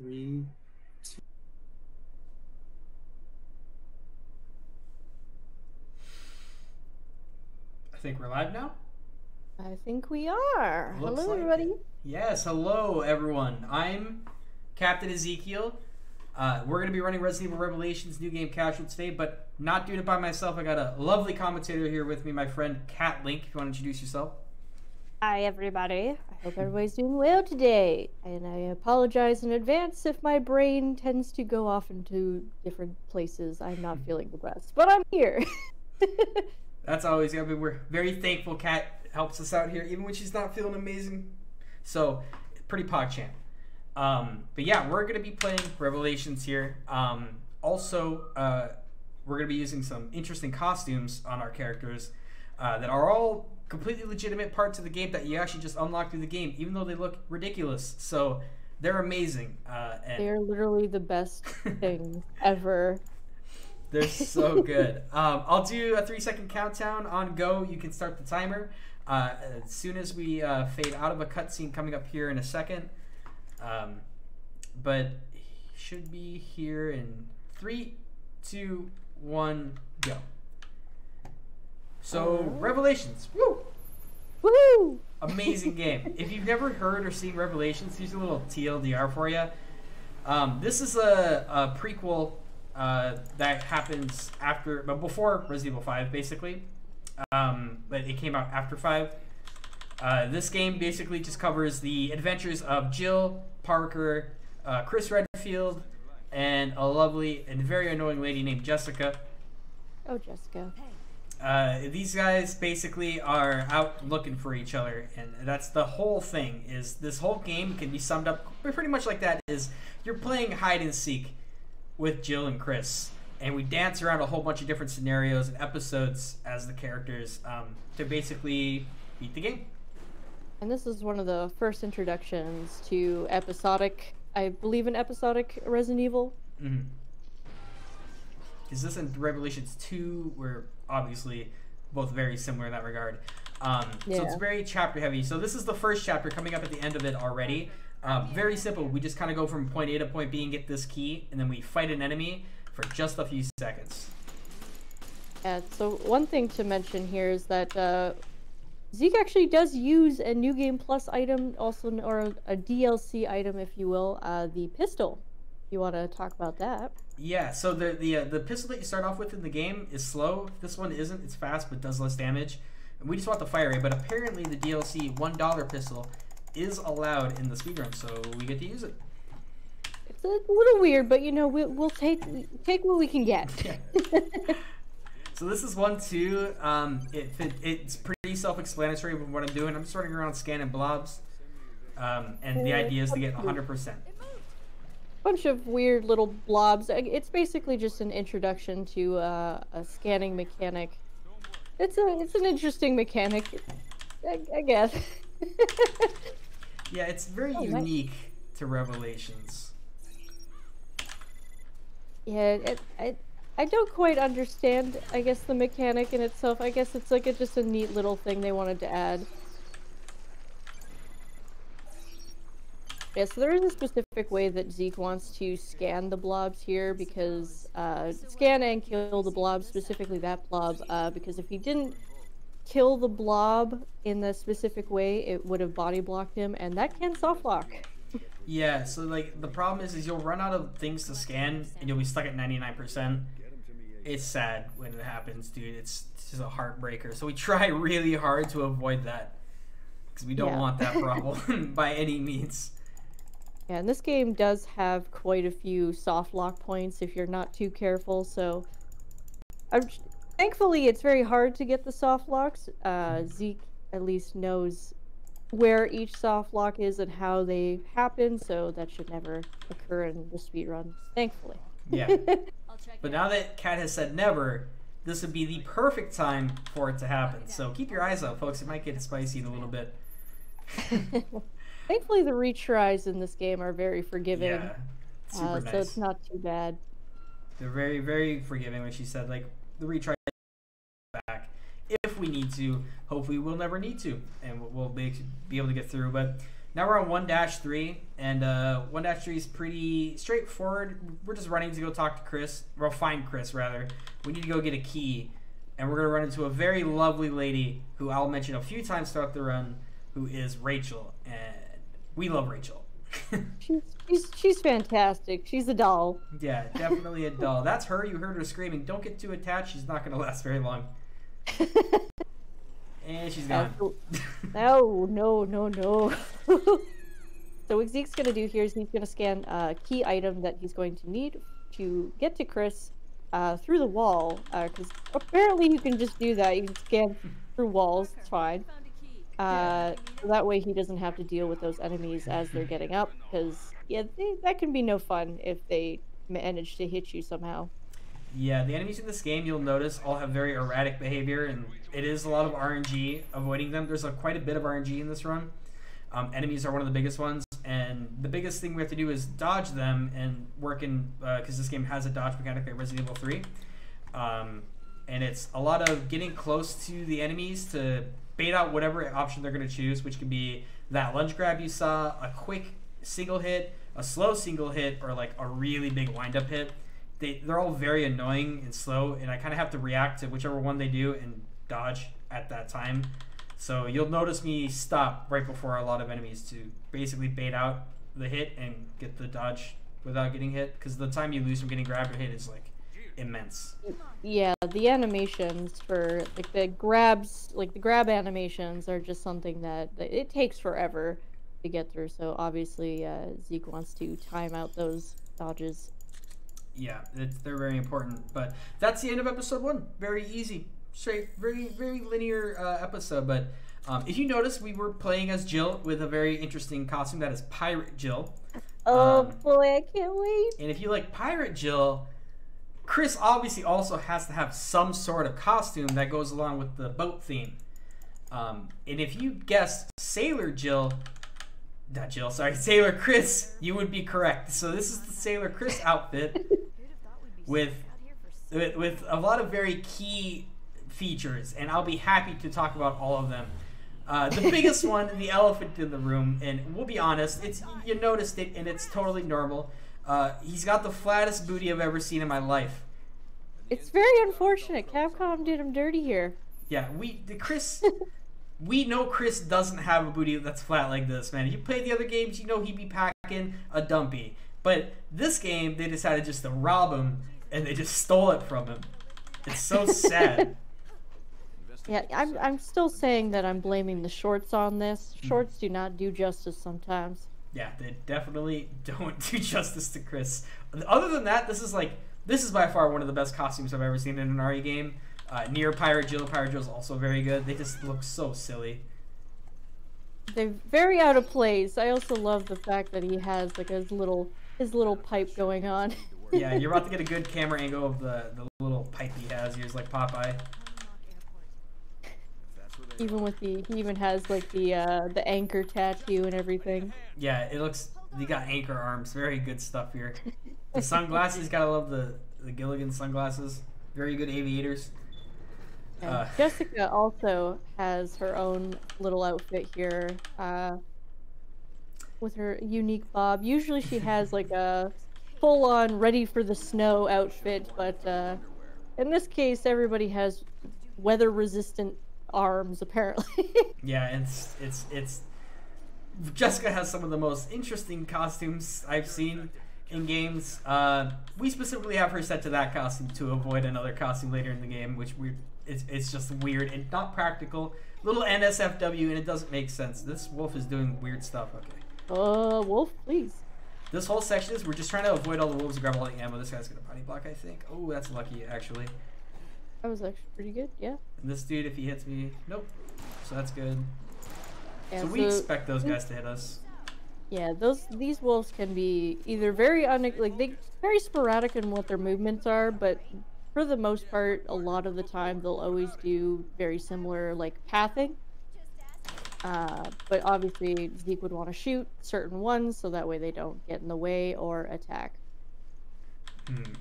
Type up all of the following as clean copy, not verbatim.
Three. I think we're live now. I think we are. Looks Hello, like everybody. it. Yes, hello, everyone. I'm Captain Ezekiel. We're going to be running Resident Evil Revelations New Game Casual today, but not doing it by myself. I got a lovely commentator here with me, my friend Cat Link. If you want to introduce yourself. Hi, everybody. I hope everybody's doing well today. And I apologize in advance if my brain tends to go off into different places. I'm not feeling the best, but I'm here. That's always, we're very thankful Cat helps us out here, even when she's not feeling amazing. So, pretty PogChamp. But yeah, we're going to be playing Revelations here. Also, we're going to be using some interesting costumes on our characters that are all completely legitimate parts of the game that you actually just unlock through the game, even though they look ridiculous. So, they're amazing. And They're literally the best thing ever. they're so good. I'll do a 3-second countdown on go. You can start the timer. As soon as we fade out of a cutscene coming up here in a second. But he should be here in 3, 2, 1, go. So, Revelations. Woo! Woohoo! Amazing game. If you've never heard or seen Revelations, here's a little TLDR for you. This is a prequel that happens after, but before Resident Evil 5, basically. But it came out after 5. This game basically just covers the adventures of Jill, Parker, Chris Redfield, and a lovely and very annoying lady named Jessica. Oh, Jessica. These guys basically are out looking for each other, and that's the whole thing. Is this whole game can be summed up pretty much like that: is you're playing hide and seek with Jill and Chris, and we dance around a whole bunch of different scenarios and episodes as the characters to basically beat the game. And this is one of the first introductions to episodic, I believe, an episodic Resident Evil. Mm-hmm. Is this in Revelations 2? We're obviously both very similar in that regard. So it's very chapter heavy. So this is the first chapter coming up at the end of it already. Very simple. We just kind of go from point A to point B and get this key, and then we fight an enemy for just a few seconds. Yeah, so one thing to mention here is that Zeke actually does use a New Game Plus item, also, or a DLC item, if you will, the pistol. You want to talk about that? Yeah, so the pistol that you start off with in the game is slow. This one isn't. It's fast, but does less damage. And we just want the fire rate, but apparently the DLC $1 pistol is allowed in the speedrun, so we get to use it. It's a little weird, but you know, we'll take what we can get. Yeah. So this is 1-2. It's pretty self-explanatory with what I'm doing. I'm just running around scanning blobs, and the idea is to get 100%. Bunch of weird little blobs. It's basically just an introduction to a scanning mechanic. It's an interesting mechanic, I guess. Yeah, it's very unique to Revelations. Yeah, I don't quite understand, I guess, the mechanic in itself. I guess it's like just a neat little thing they wanted to add. Yeah, so there is a specific way that Zeke wants to scan the blobs here, because scan and kill the blob, specifically that blob, because if he didn't kill the blob in the specific way, it would have body blocked him, and that can soft lock. Yeah, so like the problem is you'll run out of things to scan and you'll be stuck at 99%. It's sad when it happens, dude. It's just a heartbreaker. So we try really hard to avoid that, because we don't want that problem by any means. Yeah, and this game does have quite a few soft lock points if you're not too careful, so thankfully it's very hard to get the soft locks. Zeke at least knows where each soft lock is and how they happen, so that should never occur in the speedrun, thankfully. Yeah. But now that Kat has said never, this would be the perfect time for it to happen. So keep your eyes out, folks. It might get spicy in a little bit. Thankfully, the retries in this game are very forgiving. Yeah, super nice. So it's not too bad. They're very, very forgiving, when she said, like, the retry back if we need to. Hopefully we'll never need to, and we'll be able to get through. But Now we're on 1-3, and 1-3 is pretty straightforward. We're just running to go talk to Chris. Well, find Chris, rather. We need to go get a key, and we're going to run into a very lovely lady who I'll mention a few times throughout the run, who is Rachel, and we love Rachel. she's fantastic. She's a doll. Yeah, definitely a doll. That's her. You heard her screaming. Don't get too attached. She's not going to last very long. And she's gone. No. So what Zeke's going to do here is he's going to scan a key item that he's going to need to get to Chris through the wall. Because apparently you can just do that. You can scan through walls. It's fine. So that way he doesn't have to deal with those enemies as they're getting up. Because, yeah, that can be no fun if they manage to hit you somehow. Yeah, the enemies in this game, you'll notice, all have very erratic behavior, and it is a lot of RNG avoiding them. There's quite a bit of RNG in this run. Enemies are one of the biggest ones, and the biggest thing we have to do is dodge them and work in, because this game has a dodge mechanic like Resident Evil 3. And it's a lot of getting close to the enemies to bait out whatever option they're going to choose, which could be that lunge grab you saw, a quick single hit, a slow single hit, or like a really big wind-up hit. They're all very annoying and slow, and I kind of have to react to whichever one they do and dodge at that time. So you'll notice me stop right before a lot of enemies to basically bait out the hit and get the dodge without getting hit, because the time you lose from getting grabbed or hit is like immense. Yeah, the animations for like the grabs, like the grab animations are just something that it takes forever to get through. So obviously Zeke wants to time out those dodges. Yeah, they're very important. But that's the end of episode 1. Very easy, straight, very linear episode. But if you notice, we were playing as Jill with a very interesting costume that is Pirate Jill. Oh boy, I can't wait. And if you like Pirate Jill, Chris obviously also has to have some sort of costume that goes along with the boat theme. And if you guessed Sailor Chris, you would be correct. So this is the Sailor Chris outfit with a lot of very key features, and I'll be happy to talk about all of them. The biggest one, the elephant in the room, and we'll be honest, you noticed it, and it's totally normal. He's got the flattest booty I've ever seen in my life. It's very unfortunate. Capcom did him dirty here. Yeah, we know Chris doesn't have a booty that's flat like this, man. If you play the other games, you know he'd be packing a dumpy. But this game, they decided just to rob him, and they just stole it from him. It's so sad. Yeah, I'm still saying that I'm blaming the shorts on this. Shorts do not do justice sometimes. Yeah, they definitely don't do justice to Chris. Other than that, this is by far one of the best costumes I've ever seen in an RE game. Near Pirate Jill. Pirate Jill's also very good. They just look so silly. They're very out of place. I also love the fact that he has like his little pipe going on. Yeah, you're about to get a good camera angle of the little pipe he has. He's like Popeye. He even has like the anchor tattoo and everything. Yeah, he got anchor arms. Very good stuff here. The sunglasses, gotta love the Gilligan sunglasses. Very good aviators. Jessica also has her own little outfit here with her unique bob. Usually she has like a full-on ready for the snow outfit, but in this case everybody has weather-resistant arms apparently. Yeah, it's Jessica has some of the most interesting costumes I've seen in games. We specifically have her set to that costume to avoid another costume later in the game, which it's just weird and not practical. Little NSFW, and it doesn't make sense. This wolf is doing weird stuff. Okay. Wolf, please. This whole section is we're just trying to avoid all the wolves and grab all the ammo. This guy's gonna body block, I think. Oh, that's lucky, actually. That was actually pretty good, yeah. And this dude, if he hits me, nope. So that's good. Yeah, so we expect those guys to hit us. Yeah, these wolves can be either very very sporadic in what their movements are, but for the most part, a lot of the time they'll always do very similar like pathing. But obviously Zeke would want to shoot certain ones so that way they don't get in the way or attack.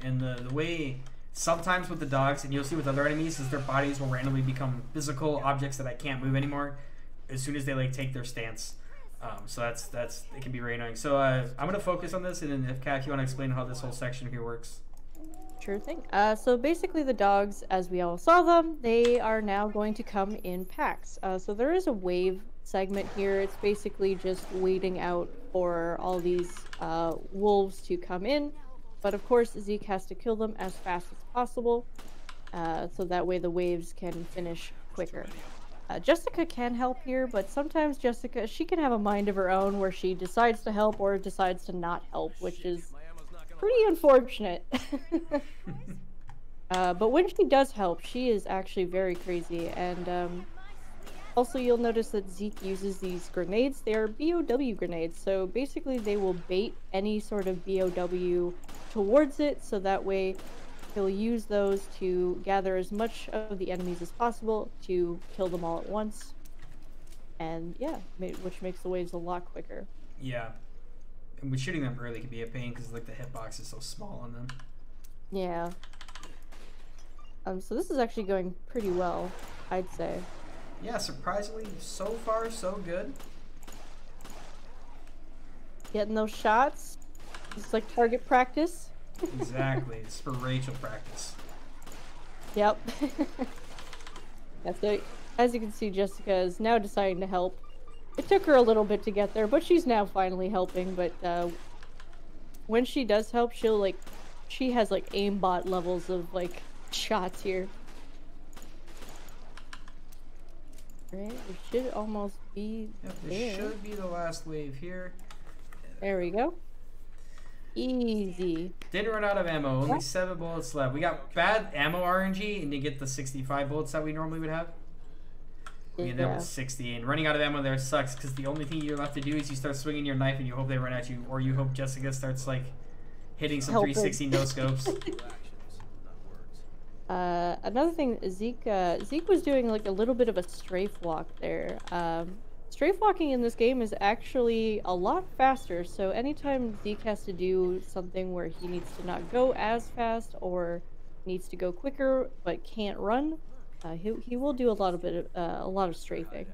And the way sometimes with the dogs, and you'll see with other enemies, is their bodies will randomly become physical objects that I can't move anymore as soon as they like take their stance. So that's it can be very annoying. So I'm gonna focus on this, and then if Kat, if you want to explain how this whole section here works. Sure thing. So basically the dogs, as we all saw them, they are now going to come in packs. So there is a wave segment here. It's basically just waiting out for all these wolves to come in. But of course, Zeke has to kill them as fast as possible. So that way the waves can finish quicker. Jessica can help here, but sometimes Jessica, she can have a mind of her own where she decides to help or decides to not help, which is pretty unfortunate. But when she does help, she is actually very crazy. And also you'll notice that Zeke uses these grenades. They are BOW grenades, so basically they will bait any sort of BOW towards it, so that way he'll use those to gather as much of the enemies as possible to kill them all at once. And yeah, which makes the waves a lot quicker. Yeah. And with shooting them early can be a pain because like the hitbox is so small on them. Yeah. So this is actually going pretty well, I'd say. Yeah, surprisingly, so far so good. Getting those shots. It's like target practice. Exactly. It's for Rachel practice. Yep. Yeah, so as you can see, Jessica is now deciding to help. It took her a little bit to get there, but she's now finally helping. But when she does help, she has like aimbot levels of like shots here. Right, it should almost be Yep, there. this should be the last wave here. There we go. Easy. Didn't run out of ammo. Only 7 bullets left. We got bad ammo RNG, and you get the 65 bullets that we normally would have. We ended up with 60, and running out of ammo there sucks because the only thing you're left to do is you start swinging your knife and you hope they run at you, or you hope Jessica starts like hitting some 360 no scopes. Another thing, Zeke was doing like a little bit of a strafe walk there. Strafe walking in this game is actually a lot faster, so anytime Zeke has to do something where he needs to not go as fast or needs to go quicker but can't run, he will do a lot of strafing.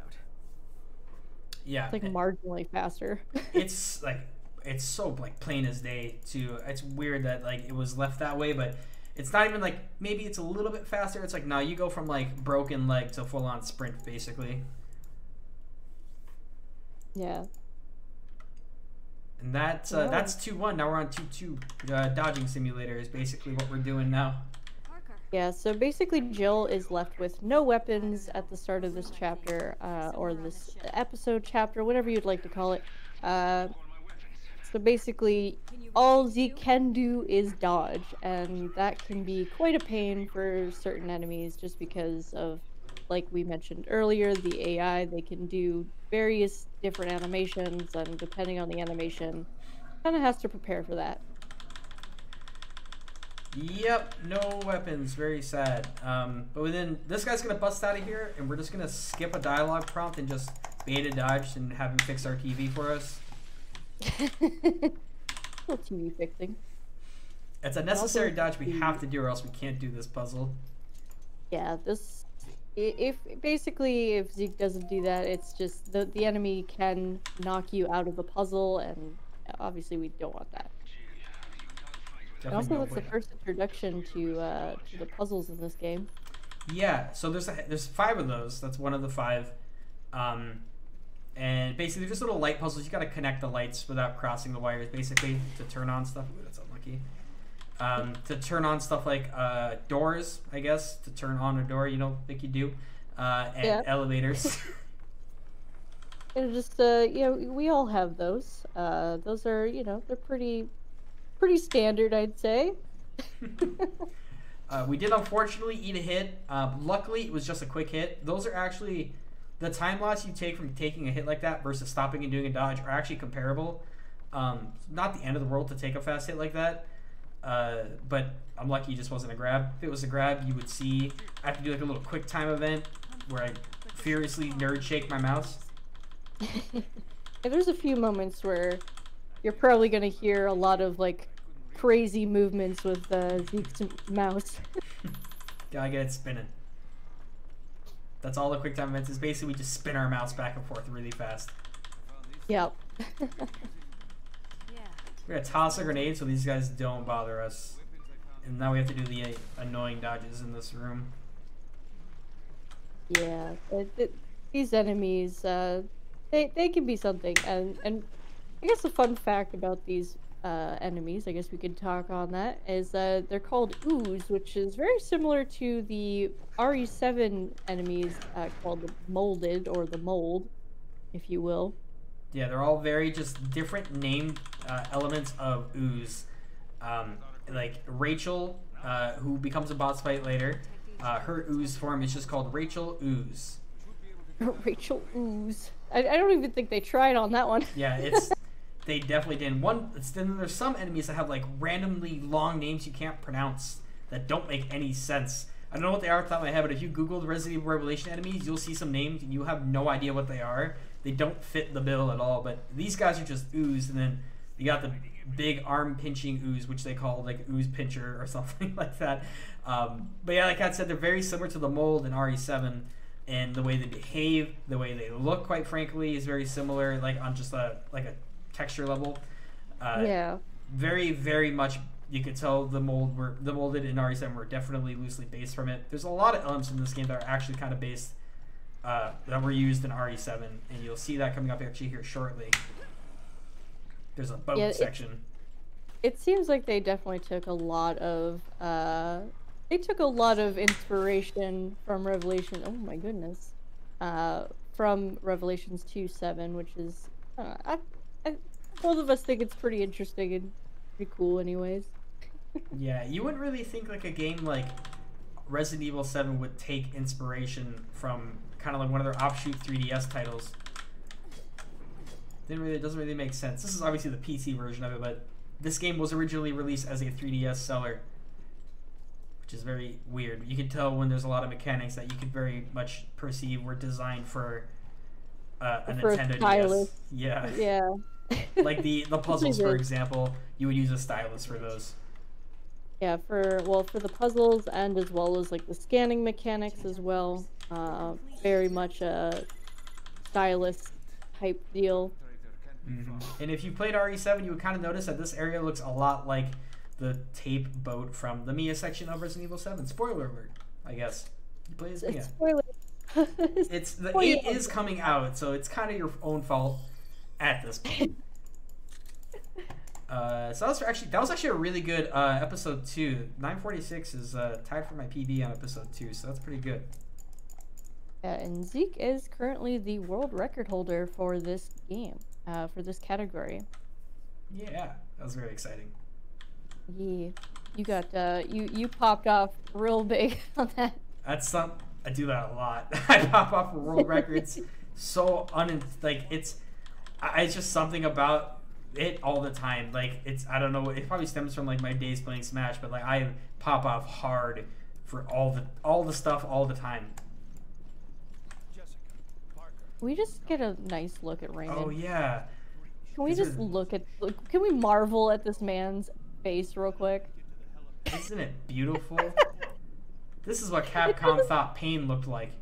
Yeah, it's like marginally faster. It's so like plain as day too. It's weird that like it was left that way, but it's not even like maybe it's a little bit faster. It's like now you go from like broken leg to full on sprint basically. Yeah. And that's 2-1. Now we're on 2-2. Dodging simulator is basically what we're doing now. Yeah, so basically Jill is left with no weapons at the start of this chapter, or this episode chapter, whatever you'd like to call it. So basically, all Zeke can do is dodge, and that can be quite a pain for certain enemies just because of, like we mentioned earlier, the AI. They can do various different animations, and depending on the animation, kind of has to prepare for that. Yep, no weapons. Very sad. But then this guy's gonna bust out of here, and we're just gonna skip a dialogue prompt and just beta dodge and have him fix our TV for us. Little TV fixing. It's a necessary dodge we have to do, or else we can't do this puzzle. Yeah, if Zeke doesn't do that, it's just the enemy can knock you out of the puzzle, and obviously we don't want that. And also, that's the first introduction to the puzzles in this game. Yeah, so there's 5 of those. That's one of the 5. And basically, they're just little light puzzles. You got to connect the lights without crossing the wires, basically, to turn on stuff. Ooh, that's unlucky. To turn on stuff like doors, I guess, to turn on a door, you know, like you do, and elevators. And just, we all have those. Those are, they're pretty standard, I'd say. We did unfortunately eat a hit. Luckily, it was just a quick hit. Those are actually... The time loss you take from taking a hit like that versus stopping and doing a dodge are actually comparable. Not the end of the world to take a fast hit like that. But I'm lucky it just wasn't a grab. If it was a grab, you would see... I have to do like a little quick time event where I furiously nerd shake my mouse. There's a few moments where you're probably going to hear a lot of like crazy movements with Zeke's mouse. Gotta get it spinning. That's all the quick time events is. Basically, we just spin our mouse back and forth really fast. Yep. We're gonna toss a grenade so these guys don't bother us. And now we have to do the annoying dodges in this room. Yeah, these enemies, they can be something. And I guess a fun fact about these enemies, I guess we could talk on that, is they're called ooze, which is very similar to the RE7 enemies called the molded, or the mold, if you will. Yeah, they're all very just different named elements of ooze. Like Rachel, who becomes a boss fight later, her ooze form is just called Rachel Ooze. Rachel Ooze. I don't even think they tried on that one. Yeah, they definitely didn't. Then there's some enemies that have like randomly long names you can't pronounce that don't make any sense. I don't know what they are off the top of my head, but if you Google the Resident Evil Revelation enemies, you'll see some names and you have no idea what they are. They don't fit the bill at all, but these guys are just ooze, and then you got the big arm pinching ooze, which they call like ooze pincher or something like that. But yeah, like I said, they're very similar to the mold in RE7, and the way they behave, the way they look, quite frankly, is very similar, like on just a texture level. Yeah. Very, very much. You could tell the molded in RE7 were definitely loosely based from it. There's a lot of elements in this game that are actually kind of based. That were used in RE7, and you'll see that coming up actually here shortly. There's a boat section. It seems like they definitely took a lot of inspiration from Revelation. Oh my goodness, from Revelations 2:7, which is both of us think it's pretty interesting and pretty cool, anyways. Yeah, you wouldn't really think like a game like Resident Evil 7 would take inspiration from kind of like one of their offshoot 3DS titles. It doesn't really make sense. This is obviously the PC version of it, but this game was originally released as a 3DS seller, which is very weird. You can tell when there's a lot of mechanics that you could very much perceive were designed for a Nintendo DS. Yeah. Yeah. Like the puzzles, for example, you would use a stylus for those. Yeah, for the puzzles, and as well as like the scanning mechanics as well. Very much a stylus type deal. Mm-hmm. And if you played RE7, you would kind of notice that this area looks a lot like the tape boat from the Mia section of Resident Evil 7. Spoiler alert, I guess. You play as Mia. Spoiler. The 8 is coming out, so it's kind of your own fault at this point. So that was actually a really good episode 2. 946 is tied for my PB on episode 2, so that's pretty good. Yeah, and Zeke is currently the world record holder for this game, for this category. Yeah, that was very exciting. Yeah, you got you popped off real big on that. I do that a lot. I pop off for world records. It's just something about it all the time. Like I don't know, it probably stems from like my days playing Smash, but like I pop off hard for all the stuff all the time. Can we just get a nice look at Raymond? Oh yeah. Can we just can we marvel at this man's face real quick? Isn't it beautiful? This is what Capcom thought pain looked like.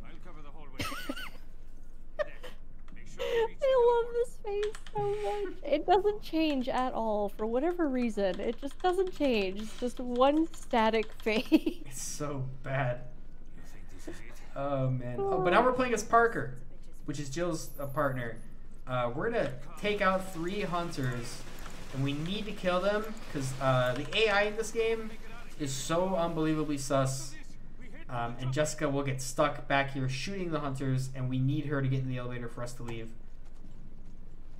I love this face so much. It doesn't change at all for whatever reason. It just doesn't change. It's just one static face. It's so bad. Oh man. Oh, but now we're playing as Parker, which is Jill's partner. We're gonna take out 3 hunters, and we need to kill them because the AI in this game is so unbelievably sus. And Jessica will get stuck back here shooting the hunters, and we need her to get in the elevator for us to leave.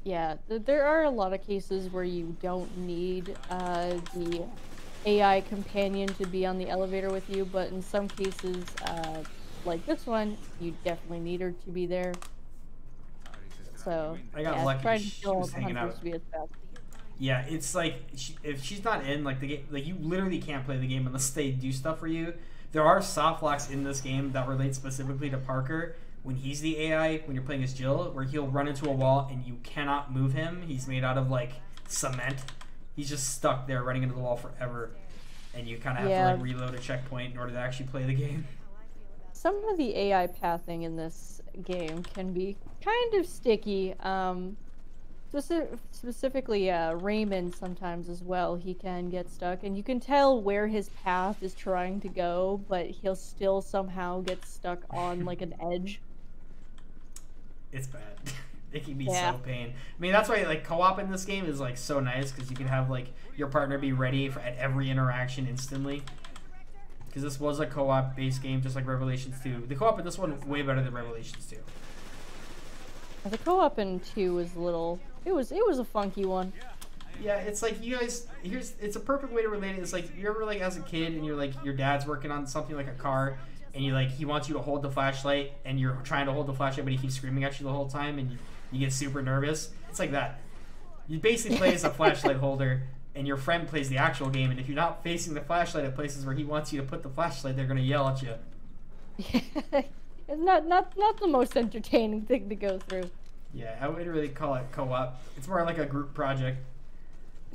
Yeah, there are a lot of cases where you don't need the AI companion to be on the elevator with you, but in some cases, like this one, you definitely need her to be there. So, I got lucky. She was hanging out. Yeah, it's like if she's not in like the game, like you literally can't play the game unless they do stuff for you. There are soft locks in this game that relate specifically to Parker when he's the AI, when you're playing as Jill, where he'll run into a wall and you cannot move him. He's made out of like cement. He's just stuck there running into the wall forever, and you kind of have to like reload a checkpoint in order to actually play the game. Some of the AI pathing in this game can be kind of sticky. Specifically, Raymond sometimes as well, he can get stuck, and you can tell where his path is trying to go, but he'll still somehow get stuck on, like, an edge. It's bad. It can be so pain. I mean, that's why, like, co-op in this game is, like, so nice, because you can have, like, your partner be ready at every interaction instantly. Because this was a co-op based game, just like Revelations 2. The co-op in this one way better than Revelations 2. The co-op in 2 was a little... It was a funky one. Yeah, it's like you guys... It's a perfect way to relate it. It's like, you ever, like, as a kid, and you're, like, your dad's working on something like a car, and he wants you to hold the flashlight, and you're trying to hold the flashlight, but he keeps screaming at you the whole time, and you get super nervous. It's like that. You basically play as a flashlight holder, and your friend plays the actual game, and if you're not facing the flashlight at places where he wants you to put the flashlight, they're going to yell at you. It's not the most entertaining thing to go through. Yeah, I wouldn't really call it co-op. It's more like a group project.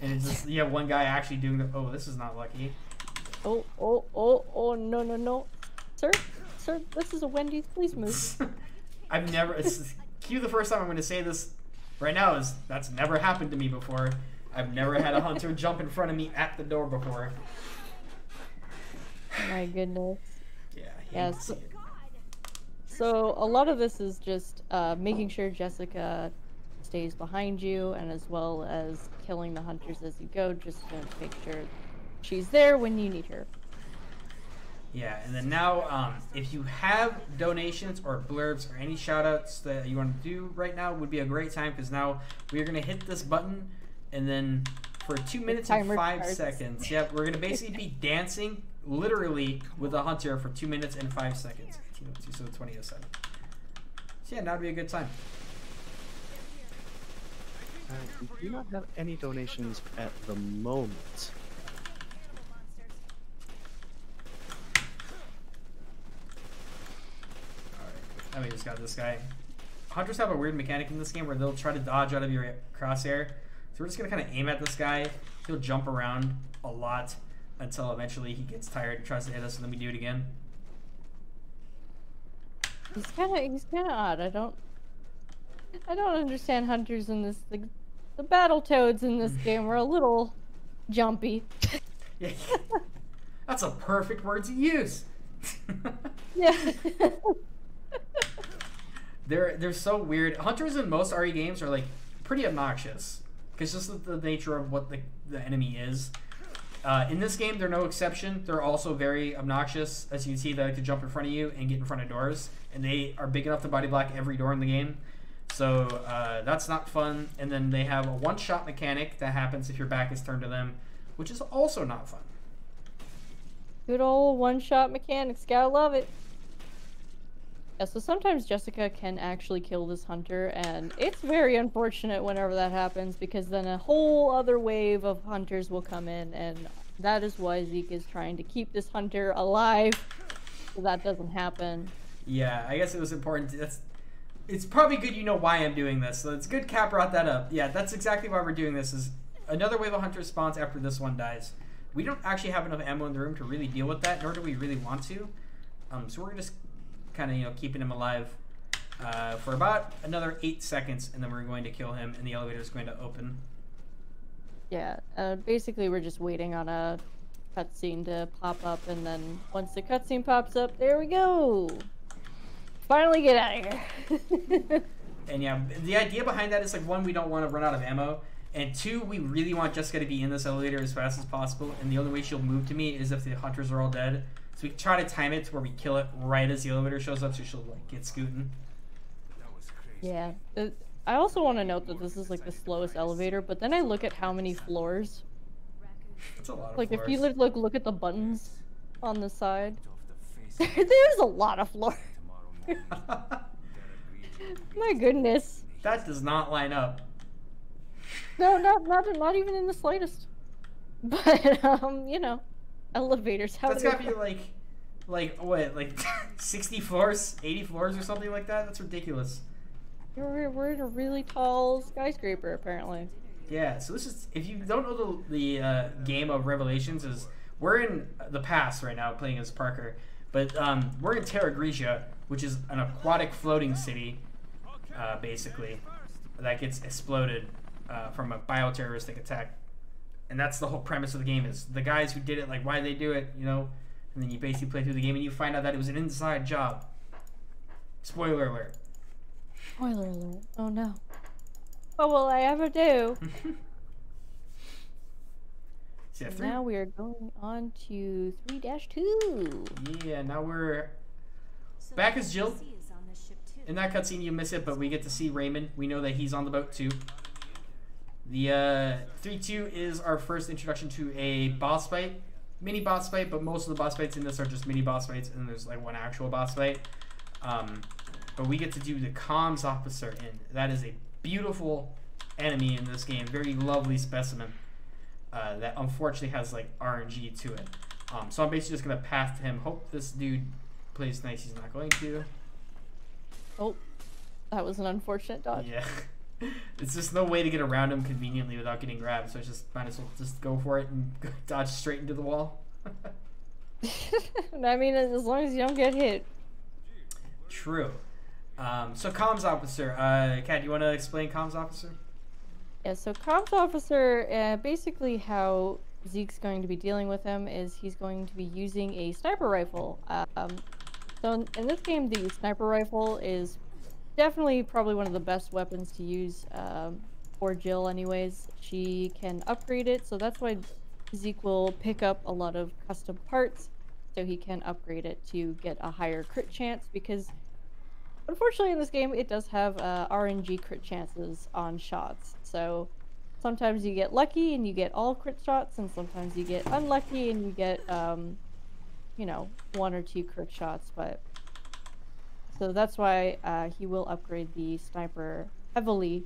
And it's just, you have one guy actually doing the... Oh, this is not lucky. Oh, no. Sir, this is a Wendy's. Please move. I've never... It's cue the first time I'm going to say this right now is that's never happened to me before. I've never had a hunter jump in front of me at the door before. My goodness. Yeah, yes. So a lot of this is just making sure Jessica stays behind you, and as well as killing the hunters as you go, just to make sure she's there when you need her. Yeah, and then now, if you have donations or blurbs or any shoutouts that you want to do right now, would be a great time, because now we're going to hit this button, and then for 2 minutes and 5 seconds, yep, we're going to basically be dancing literally with a hunter for 2 minutes and 5 seconds. 2007. So yeah, that would be a good time. We do not have any donations at the moment. Alright, now we just got this guy. Hunters have a weird mechanic in this game where they'll try to dodge out of your crosshair. So we're just going to kind of aim at this guy. He'll jump around a lot until eventually he gets tired and tries to hit us, and then we do it again. He's kind of odd. I don't understand hunters in this. The battle toads in this game are a little jumpy. Yeah, that's a perfect word to use. Yeah. They're so weird. Hunters in most RE games are like pretty obnoxious because just the nature of what the enemy is. In this game, they're no exception. They're also very obnoxious. As you can see, they like to jump in front of you and get in front of doors. And they are big enough to body block every door in the game. So that's not fun. And then they have a one-shot mechanic that happens if your back is turned to them, which is also not fun. Good old one-shot mechanics. Gotta love it. Yeah, so sometimes Jessica can actually kill this hunter, and it's very unfortunate whenever that happens, because then a whole other wave of hunters will come in, and that is why Zeke is trying to keep this hunter alive, so that doesn't happen. Yeah, I guess it was important. It's probably good you know why I'm doing this, so it's good Cap brought that up. Yeah, that's exactly why we're doing this, is another wave of hunters spawns after this one dies. We don't actually have enough ammo in the room to really deal with that, nor do we really want to. So we're just kind of, keeping him alive for about another 8 seconds, and then we're going to kill him, and the elevator is going to open. Yeah, basically we're just waiting on a cutscene to pop up, and then once the cutscene pops up, there we go! Finally get out of here! And yeah, the idea behind that is, like, one, we don't want to run out of ammo, and two, we really want Jessica to be in this elevator as fast as possible, and the only way she'll move to me is if the hunters are all dead. So we try to time it to where we kill it right as the elevator shows up, so she'll, like, get scooting. Yeah. I also want to note that this is, like, the slowest elevator, but then I look at how many floors. It's a lot of like, floors. if you look at the buttons on the side, there's a lot of floors. My goodness. That does not line up. No, not even in the slightest. But you know, elevators. That's gotta be like what, like 60 floors, 80 floors, or something like that. That's ridiculous. We're in a really tall skyscraper, apparently. Yeah. So this is, if you don't know the game of Revelations, is we're in the past right now playing as Parker, but we're in Terra Grigia, which is an aquatic floating city, basically, that gets exploded from a bioterroristic attack. And that's the whole premise of the game, is the guys who did it, like, why did they do it, you know? And then you basically play through the game and you find out that it was an inside job. Spoiler alert. Spoiler alert. Oh no. What will I ever do? So now we are going on to 3-2. Yeah, now we're back as Jill. In that cutscene you miss it, but we get to see Raymond. We know that he's on the boat too. The 3-2 is our first introduction to a boss fight. Mini boss fight, but most of the boss fights in this are just mini boss fights, and there's like one actual boss fight. But we get to do the comms officer, and that is a beautiful enemy in this game. Very lovely specimen that unfortunately has like RNG to it. So I'm basically just gonna path to him. Hope this dude plays nice. He's not going to. Oh, that was an unfortunate dodge. Yeah. It's just no way to get around him conveniently without getting grabbed, so I just might as well just go for it and dodge straight into the wall. I mean, as long as you don't get hit. True. So comms officer, Kat, you want to explain comms officer? Yeah, so comms officer, basically how Zeke's going to be dealing with him is he's going to be using a sniper rifle. So in this game, the sniper rifle is definitely probably one of the best weapons to use for Jill anyways. She can upgrade it, so that's why Zeke will pick up a lot of custom parts so he can upgrade it to get a higher crit chance, because unfortunately in this game it does have RNG crit chances on shots. So sometimes you get lucky and you get all crit shots, and sometimes you get unlucky and you get you know, 1 or 2 crit shots. But so that's why he will upgrade the sniper heavily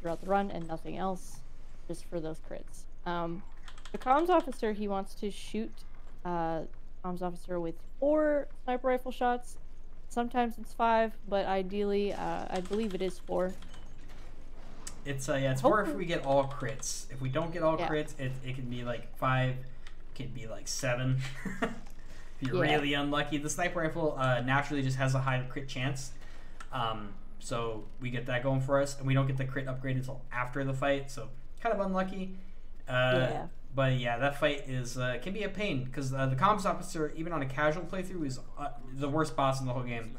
throughout the run and nothing else, just for those crits. The comms officer, he wants to shoot comms officer with 4 sniper rifle shots. Sometimes it's 5, but ideally, I believe it is 4. It's yeah, it's 4 if we get all crits. If we don't get all crits, it can be like 5. It can be like 7. If you're really unlucky. The sniper rifle naturally just has a high crit chance. So we get that going for us, and we don't get the crit upgrade until after the fight, so kind of unlucky. But yeah, that fight is can be a pain, because the comms officer, even on a casual playthrough, is the worst boss in the whole game.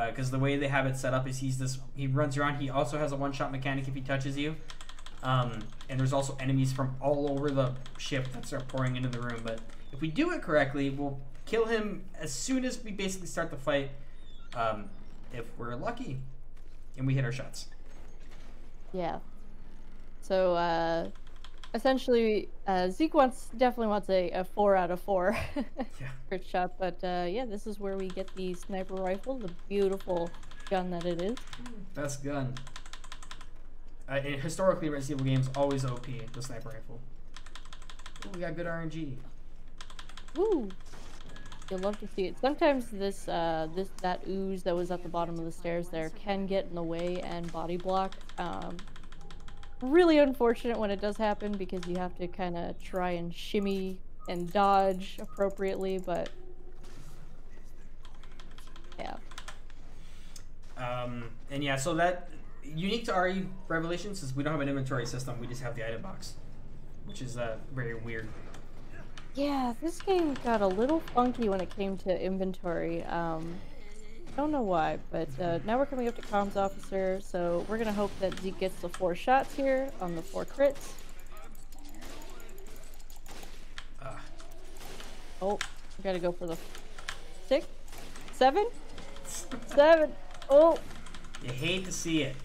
Because the way they have it set up is he runs around. He also has a one-shot mechanic if he touches you. And there's also enemies from all over the ship that start pouring into the room. But if we do it correctly, we'll kill him as soon as we basically start the fight, if we're lucky and we hit our shots. Yeah. So essentially, Zeke definitely wants a 4 out of 4 crit shot, but yeah, this is where we get the sniper rifle, the beautiful gun that it is. Best gun. Historically, Resident Evil games always OP, the sniper rifle. Ooh, we got good RNG. Woo! You'll love to see it. Sometimes that ooze that was at the bottom of the stairs there can get in the way and body block. Really unfortunate when it does happen, because you have to kind of try and shimmy and dodge appropriately, but yeah. And yeah, so that unique to RE Revelations is we don't have an inventory system. We just have the item box, which is very weird. Yeah, this game got a little funky when it came to inventory. Don't know why, but now we're coming up to comms officer, so we're gonna hope that Zeke gets the 4 shots here on the 4 crits. Oh, we gotta go for the 6, 7, 7. Oh, you hate to see it.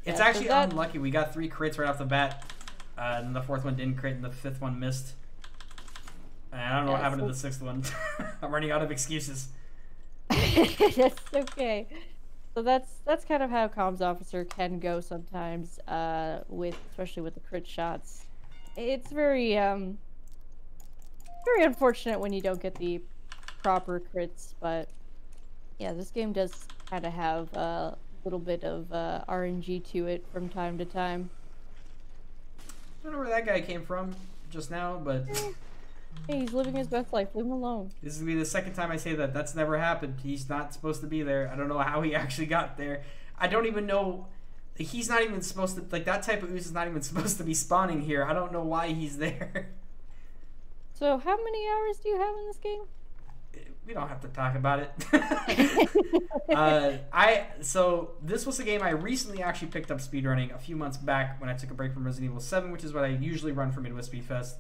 It's actually unlucky. We got 3 crits right off the bat, and the 4th one didn't crit, and the 5th one missed. And I don't know what happened to the 6th one. I'm running out of excuses. That's okay. So that's kind of how comms officer can go sometimes, especially with the crit shots. It's very very unfortunate when you don't get the proper crits, but yeah, this game does kind of have a little bit of RNG to it from time to time. I don't know where that guy came from just now, but hey, he's living his best life. Leave him alone. This is gonna be the 2nd time I say that. That's never happened. He's not supposed to be there. I don't know how he actually got there. I don't even know. he's not even supposed to, like, that type of ooze is not even supposed to be spawning here. I don't know why he's there. So how many hours do you have in this game? We don't have to talk about it. So this was a game I recently actually picked up speedrunning a few months back when I took a break from Resident Evil 7, which is what I usually run for Midwest Speed Fest.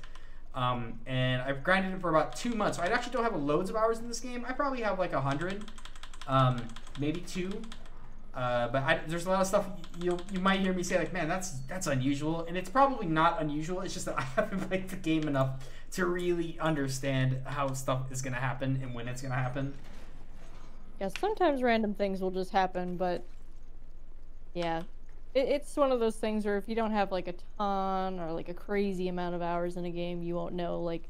And I've grinded it for about 2 months. So I actually don't have loads of hours in this game. I probably have like 100, maybe 2. But there's a lot of stuff you might hear me say, like, man, that's unusual, and it's probably not unusual. It's just that I haven't played the game enough to really understand how stuff is gonna happen and when it's gonna happen. Yeah, sometimes random things will just happen, but yeah, it's one of those things where if you don't have like a ton or like a crazy amount of hours in a game, you won't know like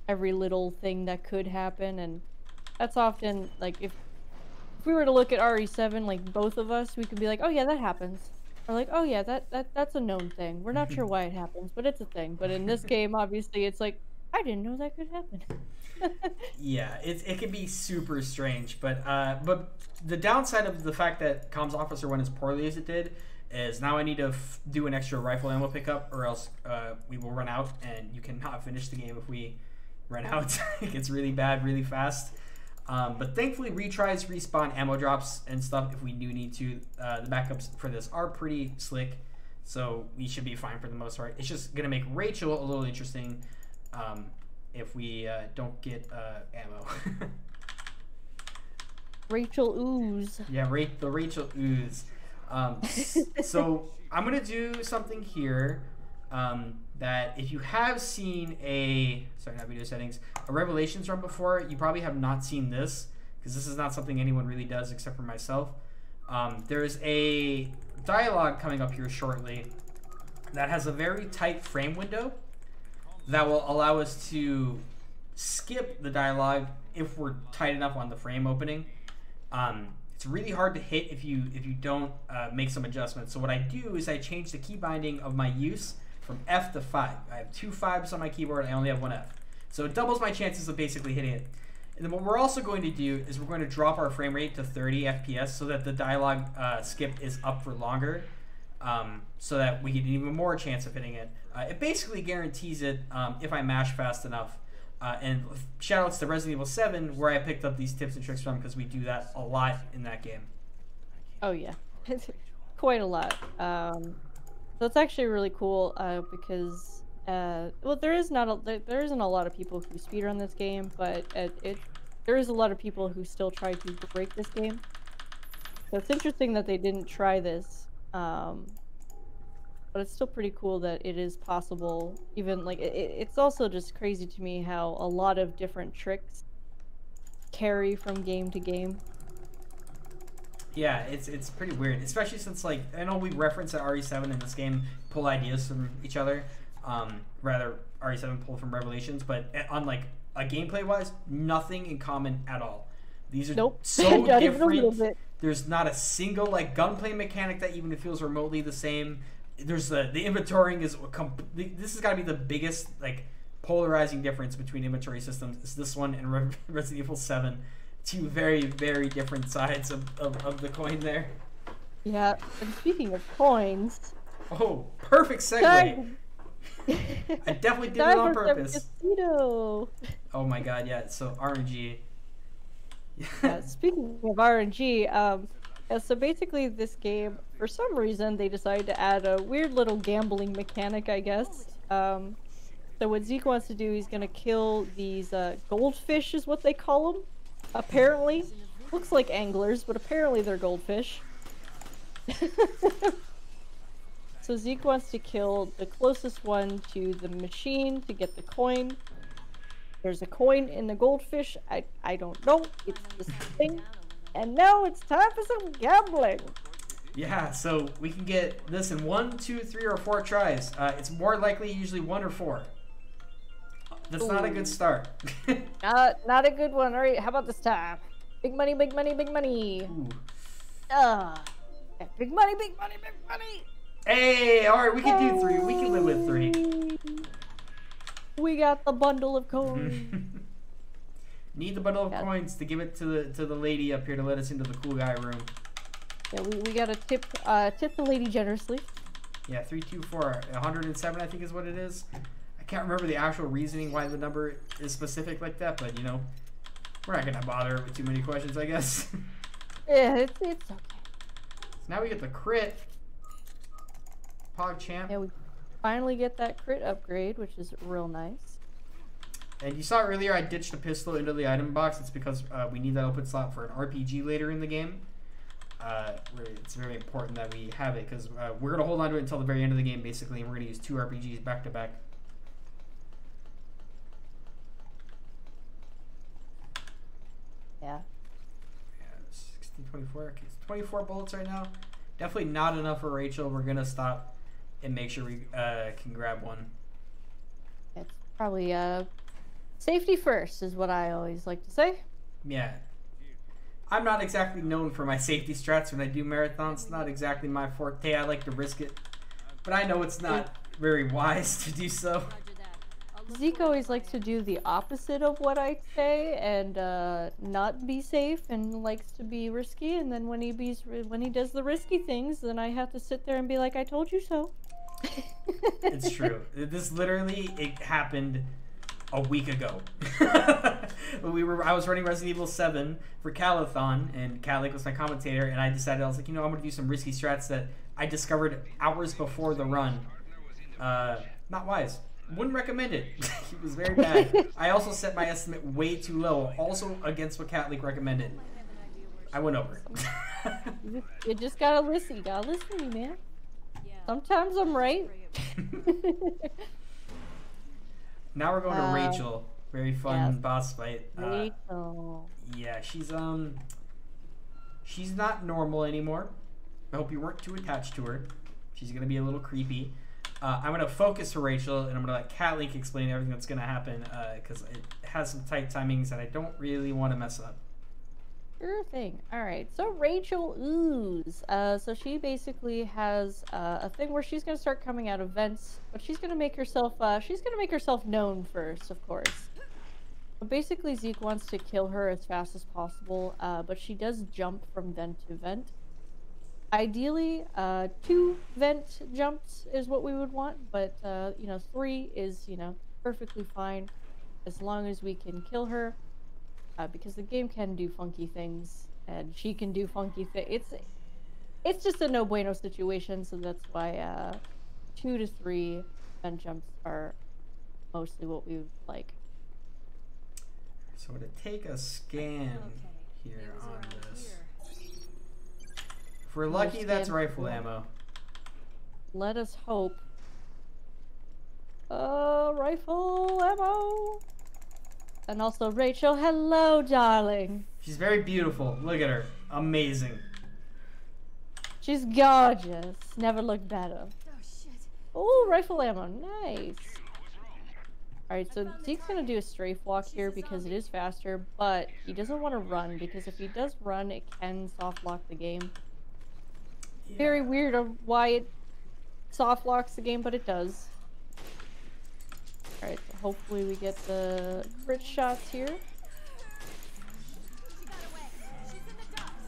every little thing that could happen, and that's often like if we were to look at RE7, like both of us, we could be like, oh yeah, that happens. Or like, oh yeah, that's a known thing. We're not sure why it happens, but it's a thing. But in this game, obviously, it's like, I didn't know that could happen. Yeah, it can be super strange, but the downside of the fact that Comms Officer went as poorly as it did is now I need to do an extra rifle ammo pickup, or else we will run out, and you cannot finish the game if we run out. It gets really bad really fast. But thankfully, retries respawn ammo drops and stuff if we do need to. The backups for this are pretty slick, so we should be fine for the most part. It's just going to make Rachel a little interesting if we don't get ammo. Rachel Ooze. Yeah, the Rachel Ooze. So I'm going to do something here that if you have seen a video settings, a Revelations run before, you probably have not seen this, because this is not something anyone really does except for myself. There's a dialogue coming up here shortly that has a very tight frame window that will allow us to skip the dialogue if we're tight enough on the frame opening. It's really hard to hit if you don't make some adjustments. So what I do is I change the key binding of my use from F to 5. I have 2 5s on my keyboard. I only have 1 F. So it doubles my chances of basically hitting it. And then what we're also going to do is we're going to drop our frame rate to 30 FPS so that the dialogue skip is up for longer, so that we get even more chance of hitting it. It basically guarantees it if I mash fast enough. And shoutouts to Resident Evil 7, where I picked up these tips and tricks from, because we do that a lot in that game. Oh yeah, quite a lot. So it's actually really cool because well, there isn't a lot of people who speedrun this game, but there is a lot of people who still try to break this game. So it's interesting that they didn't try this, but it's still pretty cool that it is possible. Even like it's also just crazy to me how a lot of different tricks carry from game to game. Yeah, it's pretty weird, especially since, like, I know we reference that RE7 in this game pull ideas from each other, rather RE7 pull from Revelations, but on like a gameplay wise, nothing in common at all. These are so different. There's not a single like gunplay mechanic that even feels remotely the same. There's the inventorying is this has got to be the biggest like polarizing difference between inventory systems. Is this one and Resident Evil 7. 2 very, very different sides of the coin there. Yeah, and speaking of coins... Oh, perfect segue! I definitely did it on purpose. Oh my god, yeah, so RNG. Yeah, speaking of RNG, yeah, so basically this game, for some reason, they decided to add a weird little gambling mechanic, I guess. So what Zeke wants to do, he's gonna kill these goldfish, is what they call them. Apparently, looks like anglers, but apparently they're goldfish. So Zeke wants to kill the closest one to the machine to get the coin. There's a coin in the goldfish. I don't know. It's this thing. And now it's time for some gambling. Yeah, so we can get this in 1, 2, 3, or 4 tries. It's more likely usually 1 or 4. That's not a good start. Not a good one. All right, how about this time? Big money, big money, big money. Ooh. Big money, big money, big money. Hey, all right, we can do 3. We can live with 3. We got the bundle of coins. Need the bundle of coins to give it to the lady up here to let us into the cool guy room. Yeah, we gotta tip the lady generously. Yeah, 324, 107, I think is what it is. I can't remember the actual reasoning why the number is specific like that, but you know, we're not gonna bother with too many questions, I guess. Yeah, it's okay. So now we get the crit. PogChamp. Yeah, we finally get that crit upgrade, which is real nice. And you saw earlier I ditched a pistol into the item box. It's because we need that open slot for an RPG later in the game. It's very important that we have it because we're going to hold on to it until the very end of the game, basically, and we're going to use 2 RPGs back to back. Yeah. Yeah, 16, 24. Okay, it's 24 bullets right now. Definitely not enough for Rachel. We're going to stop and make sure we can grab one. It's probably safety first is what I always like to say. Yeah. I'm not exactly known for my safety strats when I do marathons. Not exactly my forte. I like to risk it. But I know it's not very wise to do so. Zeke always likes to do the opposite of what I say and not be safe and likes to be risky. And then when he does the risky things, then I have to sit there and be like, I told you so. It's true. This literally, it happened a week ago. I was running Resident Evil 7 for Calathon, and Calic was my commentator, and I decided, I was like, you know, I'm going to do some risky strats that I discovered hours before the run. Not wise. Wouldn't recommend it. It was very bad. I also set my estimate way too low, also against what Calic recommended. I went over. You just gotta listen. You gotta listen to me, man. Sometimes I'm right. Now we're going to Rachel. Very fun boss fight. Rachel. Yeah, she's not normal anymore. I hope you weren't too attached to her. She's gonna be a little creepy. I'm gonna focus for Rachel, and I'm gonna let Cat Link explain everything that's gonna happen because it has some tight timings that I don't really want to mess up. Sure thing. All right. So Rachel Ooze. So she basically has a thing where she's gonna start coming out of vents, but she's gonna make herself known first, of course. But basically, Zeke wants to kill her as fast as possible, but she does jump from vent to vent. Ideally, 2 vent jumps is what we would want, but you know, 3 is, you know, perfectly fine as long as we can kill her. Because the game can do funky things, and she can do funky things. It's just a no bueno situation, so that's why 2 to 3 vent jumps are mostly what we would like. So to take a scan here on this. If we're lucky, that's rifle ammo. Let us hope. Rifle ammo! And also, Rachel, hello, darling. She's very beautiful. Look at her. Amazing. She's gorgeous. Never looked better. Oh, rifle ammo. Nice. Alright, so Zeke's gonna do a strafe walk here because it is faster, but he doesn't want to run because if he does run, it can soft lock the game. Yeah. Very weird of why it soft locks the game, but it does. Alright, so hopefully we get the crit shots here.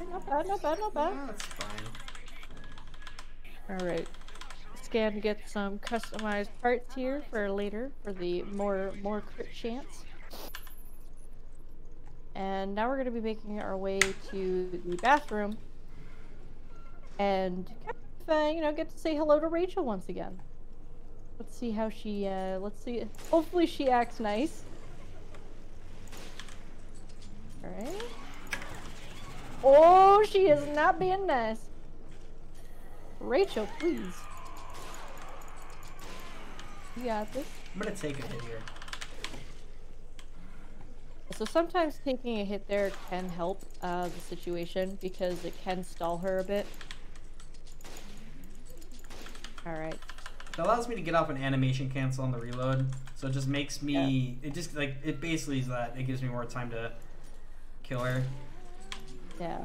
Not bad, not bad, not bad. That's fine. Alright. Scan to get some customized parts here for later for the more crit chance. And now we're going to be making our way to the bathroom. And you know, get to say hello to Rachel once again. Let's see how she, let's see. Hopefully she acts nice. Alright. Oh, she is not being nice. Rachel, please. You got this. I'm gonna take a hit here. So sometimes taking a hit there can help the situation because it can stall her a bit. Alright. It allows me to get off an animation cancel on the reload, so it just makes me, it just, like, it basically is that, it gives me more time to kill her. Yeah.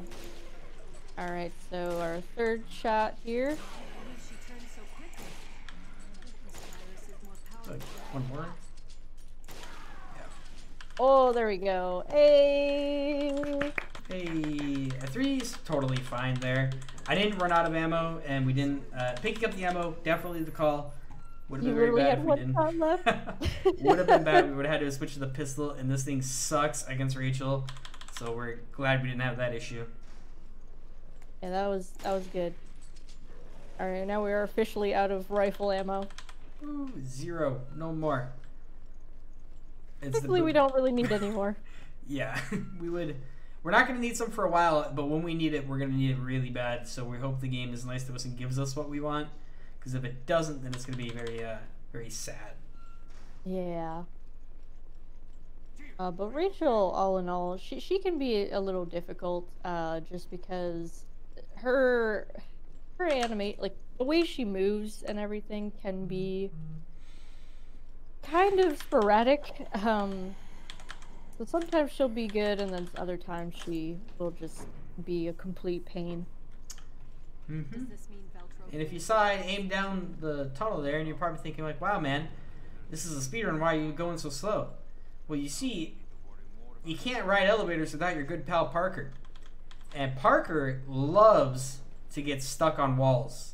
Alright, so our third shot here. Like, one more? Yeah. Oh, there we go. Hey! Hey, a 3's totally fine there. I didn't run out of ammo, and we didn't picking up the ammo. Definitely the call. Would have been very bad if we didn't. Would have been bad. We would have had to switch to the pistol, and this thing sucks against Rachel. So we're glad we didn't have that issue. Yeah, that was good. All right, now we are officially out of rifle ammo. Ooh, 0, no more. Hopefully we don't really need any more. Yeah, we're not going to need some for a while, but when we need it, we're going to need it really bad. So we hope the game is nice to us and gives us what we want. Because if it doesn't, then it's going to be very, very sad. Yeah. But Rachel, all in all, she can be a little difficult, just because her animate, like the way she moves and everything can be kind of sporadic. So sometimes she'll be good, and then other times she will just be a complete pain. Mm-hmm. And if you saw I aimed down the tunnel there, and you're probably thinking like, wow, man, this is a speedrun, why are you going so slow? Well, you see, you can't ride elevators without your good pal Parker. And Parker loves to get stuck on walls.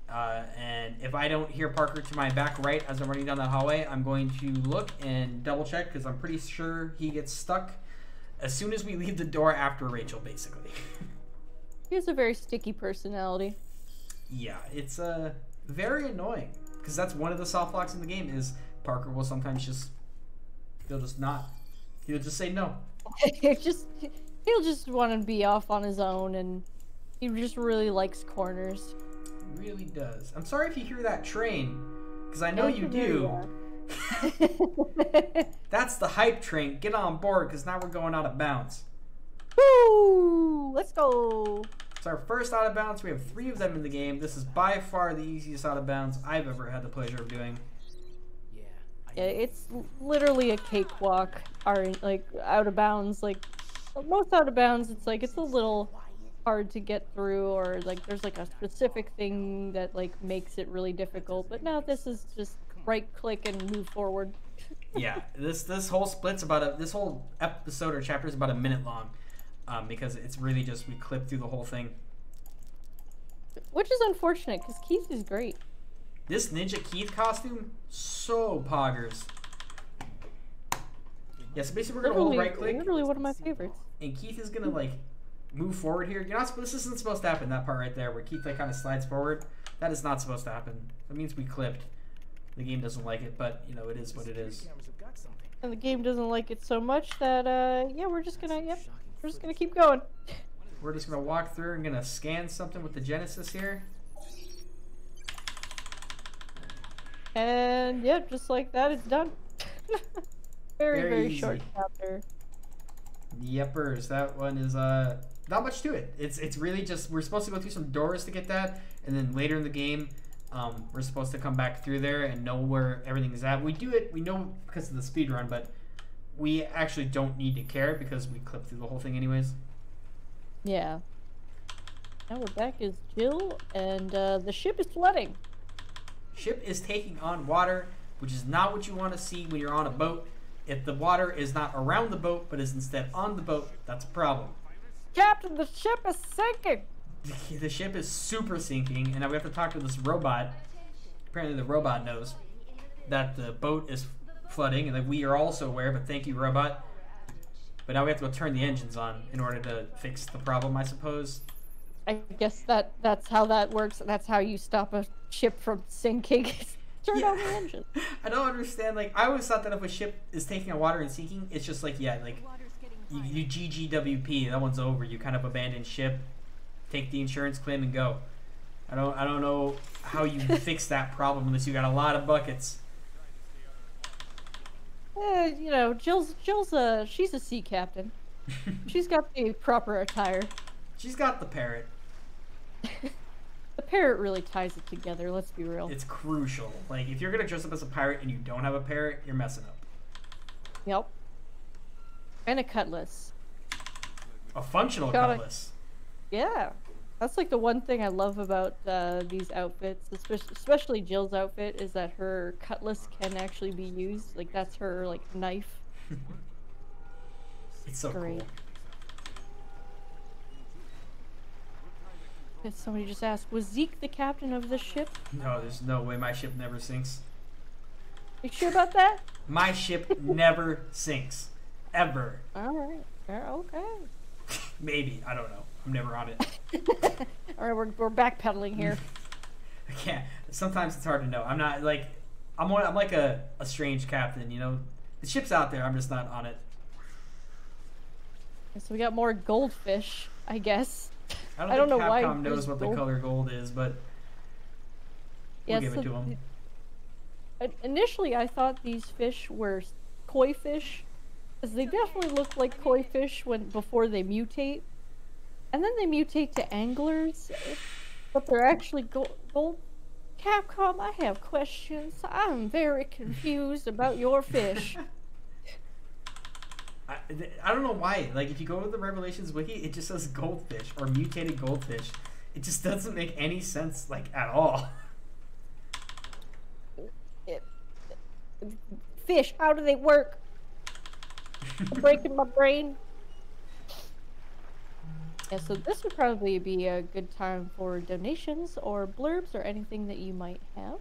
And if I don't hear Parker to my back right as I'm running down that hallway, I'm going to look and double check, because I'm pretty sure he gets stuck as soon as we leave the door after Rachel, basically. He has a very sticky personality. Yeah, it's very annoying, because that's one of the soft locks in the game is Parker will sometimes he'll just say no. He'll just want to be off on his own, and he just really likes corners. Really does. I'm sorry if you hear that train, because I know you do. That's the hype train. Get on board, because now we're going out of bounds. Woo! Let's go. It's our first out of bounds. We have 3 of them in the game. This is by far the easiest out of bounds I've ever had the pleasure of doing. Yeah, it's literally a cakewalk. Like out of bounds, like most out of bounds, it's a little hard to get through, or like there's like a specific thing that like makes it really difficult. But no, this is just right click and move forward. Yeah, this whole this whole episode or chapter is about a minute long, because it's really just we clip through the whole thing. Which is unfortunate, because Keith is great. This Ninja Keith costume, so poggers. Yeah, so basically we're gonna hold right click. Literally one of my favorites. And Keith is gonna like move forward here. This isn't supposed to happen. That part right there, where Keith like kind of slides forward, that is not supposed to happen. That means we clipped. The game doesn't like it, but you know it is what it is. And the game doesn't like it so much that yeah, we're just gonna keep going. We're just gonna walk through and gonna scan something with the Genesis here. And yeah, just like that, it's done. very short chapter. Yepers, that one is not much to it. It's really just we're supposed to go through some doors to get that, and then later in the game, we're supposed to come back through there and know where everything is at. We do it, we know because of the speed run, but we actually don't need to care because we clip through the whole thing anyways. Yeah. Now we're back as Jill, and the ship is flooding. Ship is taking on water, which is not what you want to see when you're on a boat. If the water is not around the boat, but is instead on the boat, that's a problem. Captain, the ship is sinking! The ship is super sinking, and now we have to talk to this robot. Apparently the robot knows that the boat is flooding, and that we are also aware, but thank you, robot. But now we have to go turn the engines on in order to fix the problem, I suppose. I guess that's how that works. That's how you stop a ship from sinking. Turn on the engine. I don't understand. Like, I always thought that if a ship is taking on water and sinking, it's just like, yeah, like, you GGWP, that one's over. You kind of abandon ship, take the insurance claim, and go. I don't know how you fix that problem unless you got a lot of buckets. You know, Jill's she's a sea captain. She's got the proper attire. She's got the parrot. The parrot really ties it together, let's be real. It's crucial. Like, if you're gonna dress up as a pirate and you don't have a parrot, you're messing up. Yep. And a cutlass. A functional cutlass. Yeah. That's like the one thing I love about these outfits, especially Jill's outfit, is that her cutlass can actually be used. Like, that's her, like, knife. It's so great. cool. Somebody just asked, was Zeke the captain of this ship? No, there's no way my ship never sinks. You sure about that? My ship never sinks. Ever. Alright. Okay. Maybe. I don't know. I'm never on it. Alright, we're backpedaling here. I can't. Sometimes it's hard to know. I'm not like... I'm like a strange captain, you know? The ship's out there. I'm just not on it. So we got more goldfish, I guess. I don't know think why Capcom knows there's what the gold. color gold is, but we'll give it to them. Initially, I thought these fish were koi fish, because they definitely look like koi fish before they mutate, and then they mutate to anglers, but they're actually gold. Capcom, I have questions. I'm very confused about your fish. I don't know why. Like, if you go to the Revelations wiki, it just says goldfish or mutated goldfish. It just doesn't make any sense, like, at all. Fish, how do they work? I'm breaking my brain. Yeah, so this would probably be a good time for donations or blurbs or anything that you might have.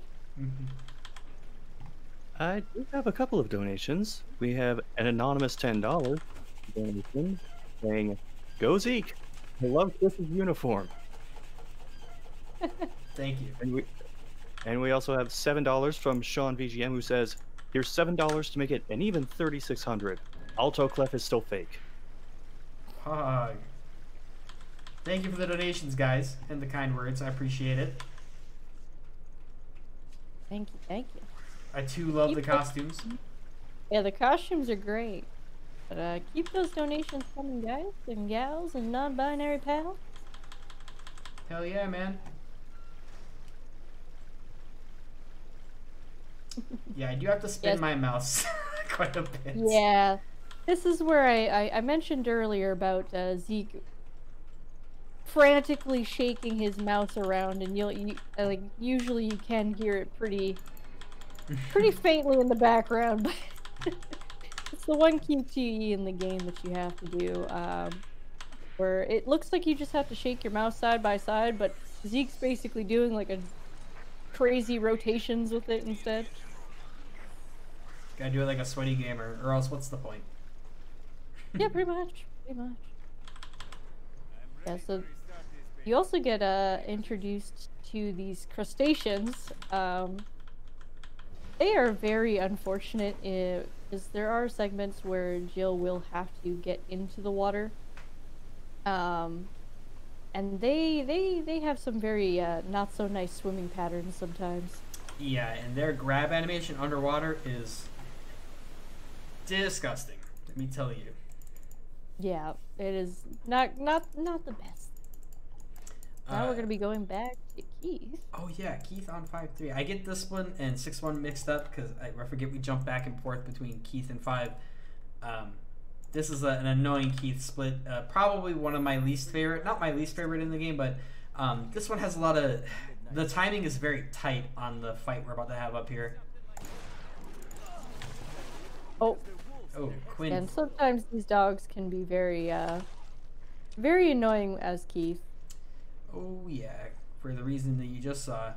I do have a couple of donations. We have an anonymous $10 donation saying, "Go Zeke! I love Chris's uniform." Thank you. And we also have $7 from Sean VGM, who says, "Here's $7 to make it an even 3,600. Alto Clef is still fake." Pog. Thank you for the donations, guys, and the kind words. I appreciate it. Thank you. I too love the costumes. Yeah, the costumes are great. But keep those donations coming, guys and gals and non-binary pals. Hell yeah, man. Yeah, I do have to spin my mouse quite a bit. Yeah, this is where I mentioned earlier about Zeke frantically shaking his mouse around, and like usually you can hear it pretty faintly in the background, but it's the one QTE in the game that you have to do, where it looks like you just have to shake your mouse side by side, but Zeke's basically doing like a crazy rotations with it instead. Gotta do it like a sweaty gamer, or else what's the point? Yeah, pretty much. Yeah, so you also get introduced to these crustaceans. They are very unfortunate because there are segments where Jill will have to get into the water. And they have some very not so nice swimming patterns sometimes. Yeah, and their grab animation underwater is disgusting. Let me tell you. Yeah, it is not the best. Now we're gonna be going back to Keith. Oh yeah, Keith on 5-3. I get this one and 6-1 mixed up because I forget we jump back and forth between Keith and 5. This is an annoying Keith split. Probably one of my least favorite. Not my least favorite in the game, but this one has a lot of... The timing is very tight on the fight we're about to have up here. Oh, Quinn. And sometimes these dogs can be very annoying as Keith. Oh yeah, for the reason that you just saw.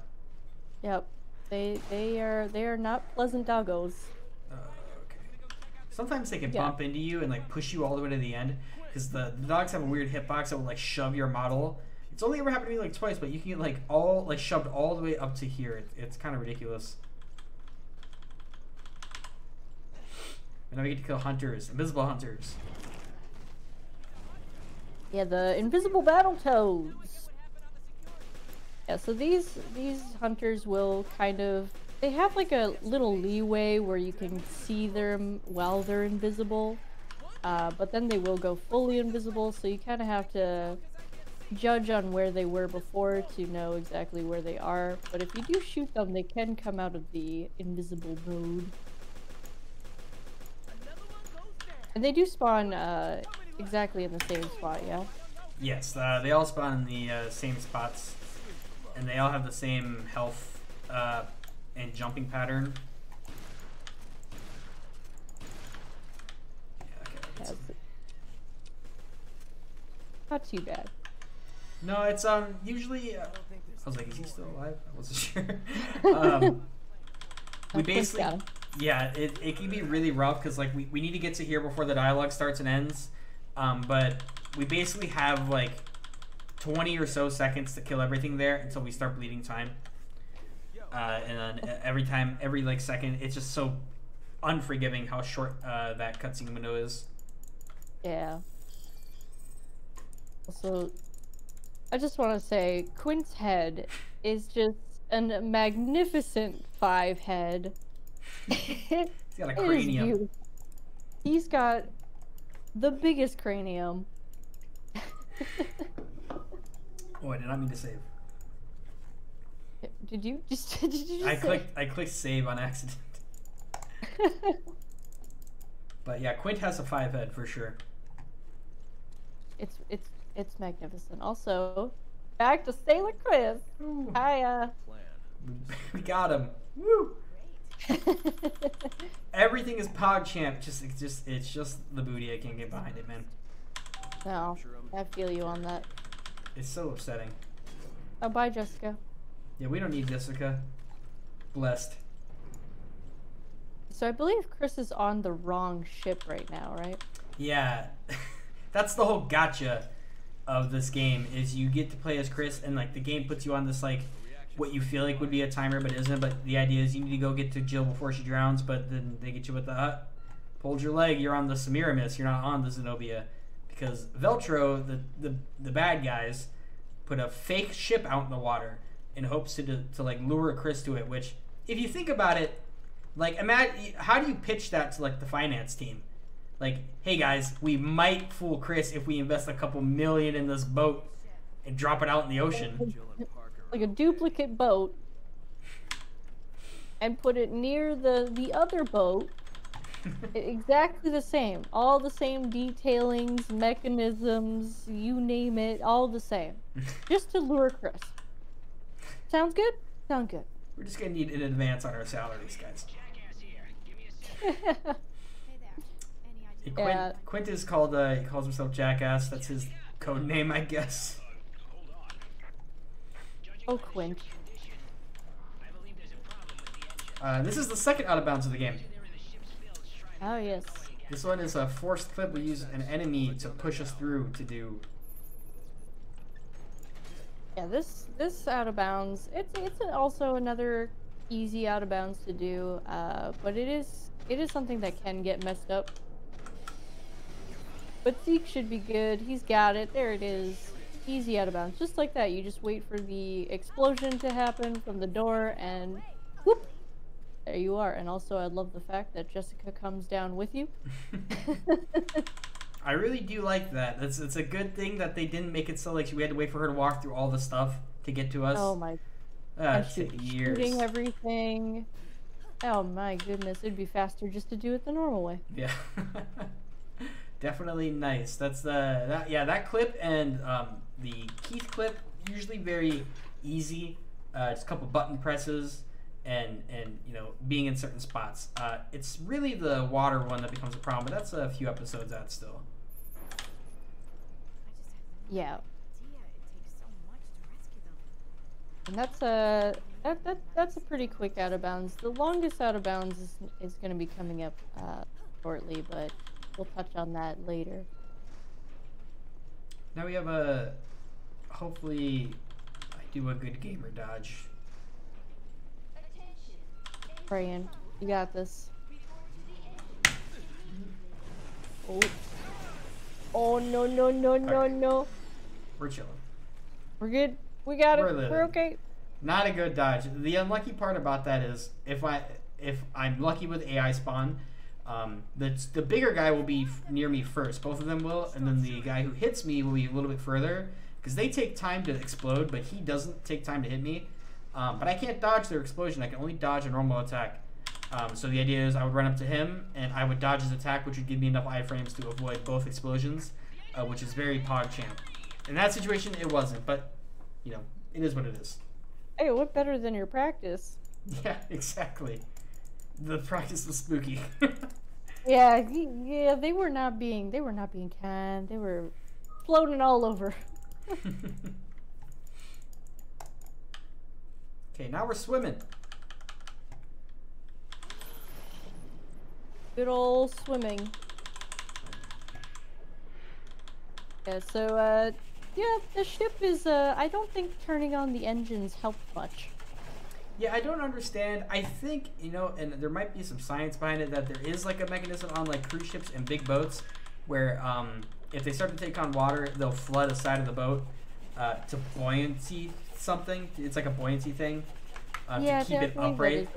Yep, they are not pleasant doggos. Okay. Sometimes they can bump into you and like push you all the way to the end because the dogs have a weird hitbox that will like shove your model. It's only ever happened to me like twice, but you can get like shoved all the way up to here. It's kind of ridiculous. And now we get to kill hunters, invisible hunters. Yeah, the invisible battle toads. Yeah, so these hunters will kind of... They have like a little leeway where you can see them while they're invisible. But then they will go fully invisible, so you kind of have to judge on where they were before to know exactly where they are. But if you do shoot them, they can come out of the invisible mode. And they do spawn exactly in the same spot, yeah? Yes, they all spawn in the same spots. And they all have the same health and jumping pattern. Yeah, okay, Not too bad. No, it's usually. I was like, is he still alive? I wasn't sure. We basically, yeah, it can be really rough because like we need to get to here before the dialogue starts and ends. But we basically have like 20 or so seconds to kill everything there until we start bleeding time. And then every like second, it's just so unforgiving how short that cutscene window is. Yeah. Also, I just want to say, Quint's head is just a magnificent 5 head. He's got a cranium. He's got the biggest cranium. Oh, I did not mean to save. Did you just? Did you just? I clicked save on accident. But yeah, Quint has a 5 head for sure. It's magnificent. Also, back to Sailor Chris. Ooh. Hiya. We got him. Woo! Everything is PogChamp. It's just the booty. I can't get behind it, man. No, I feel you on that. It's so upsetting. Oh, bye, Jessica. Yeah, we don't need Jessica. Blessed. So I believe Chris is on the wrong ship right now, right? Yeah, that's the whole gotcha of this game. Is you get to play as Chris, and like the game puts you on this like what you feel like would be a timer, but isn't. But the idea is you need to go get to Jill before she drowns, but then they get you with the pulled your leg. You're on the Semiramis. You're not on the Zenobia, because Veltro, the bad guys, put a fake ship out in the water in hopes to like lure Chris to it. Which, if you think about it, like imagine how do you pitch that to like the finance team? Like, hey guys, we might fool Chris if we invest a couple million in this boat and drop it out in the ocean. Like a duplicate boat, and put it near the other boat. Exactly the same. All the same detailings, mechanisms, you name it, all the same. Just to lure Chris. Sounds good? Sound good. We're just gonna need an advance on our salaries, guys. Quint is called, he calls himself Jackass. That's his code name, I guess. Oh, Quint. This is the second out of bounds of the game. Oh, yes. This one is a forced clip. We use an enemy to push us through to do. Yeah, this out of bounds. It's also another easy out of bounds to do, but it is something that can get messed up. But Zeke should be good. He's got it. There it is. Easy out of bounds. Just like that. You just wait for the explosion to happen from the door, and whoop, there you are. And also, I love the fact that Jessica comes down with you. I really do like that. It's a good thing that they didn't make it so like we had to wait for her to walk through all the stuff to get to us. Oh my! Years. Shooting everything. Oh my goodness! It'd be faster just to do it the normal way. Yeah. Definitely nice. That's that clip and the Keith clip, usually very easy. Just a couple button presses and you know, being in certain spots. It's really the water one that becomes a problem, but that's a few episodes out still. Yeah. And that's a pretty quick out of bounds. The longest out of bounds is going to be coming up shortly, but we'll touch on that later. Now we have hopefully I do a good gamer dodge. Praying. You got this. Oh. Oh, no, no, no, no, Okay. no. We're chilling. We're good. We got it. living. We're okay. Not a good dodge. The unlucky part about that is if I'm lucky with AI spawn, the bigger guy will be near me first. Both of them will, and then the guy who hits me will be a little bit further because they take time to explode, but he doesn't take time to hit me. But I can't dodge their explosion. I can only dodge a normal attack. So the idea is I would run up to him and I would dodge his attack, which would give me enough iframes to avoid both explosions, which is very PogChamp. In that situation, it wasn't, but you know, it is what it is. Hey, what better than your practice? Yeah, exactly. The practice was spooky. Yeah, they were not being kind. They were floating all over. Okay, now we're swimming. Good old swimming. Yeah, so, yeah, the ship is, I don't think turning on the engines helped much. Yeah, I don't understand. I think, you know, and there might be some science behind it, that there is like a mechanism on like cruise ships and big boats where if they start to take on water, they'll flood a side of the boat to buoyancy something. It's like a buoyancy thing to keep it upright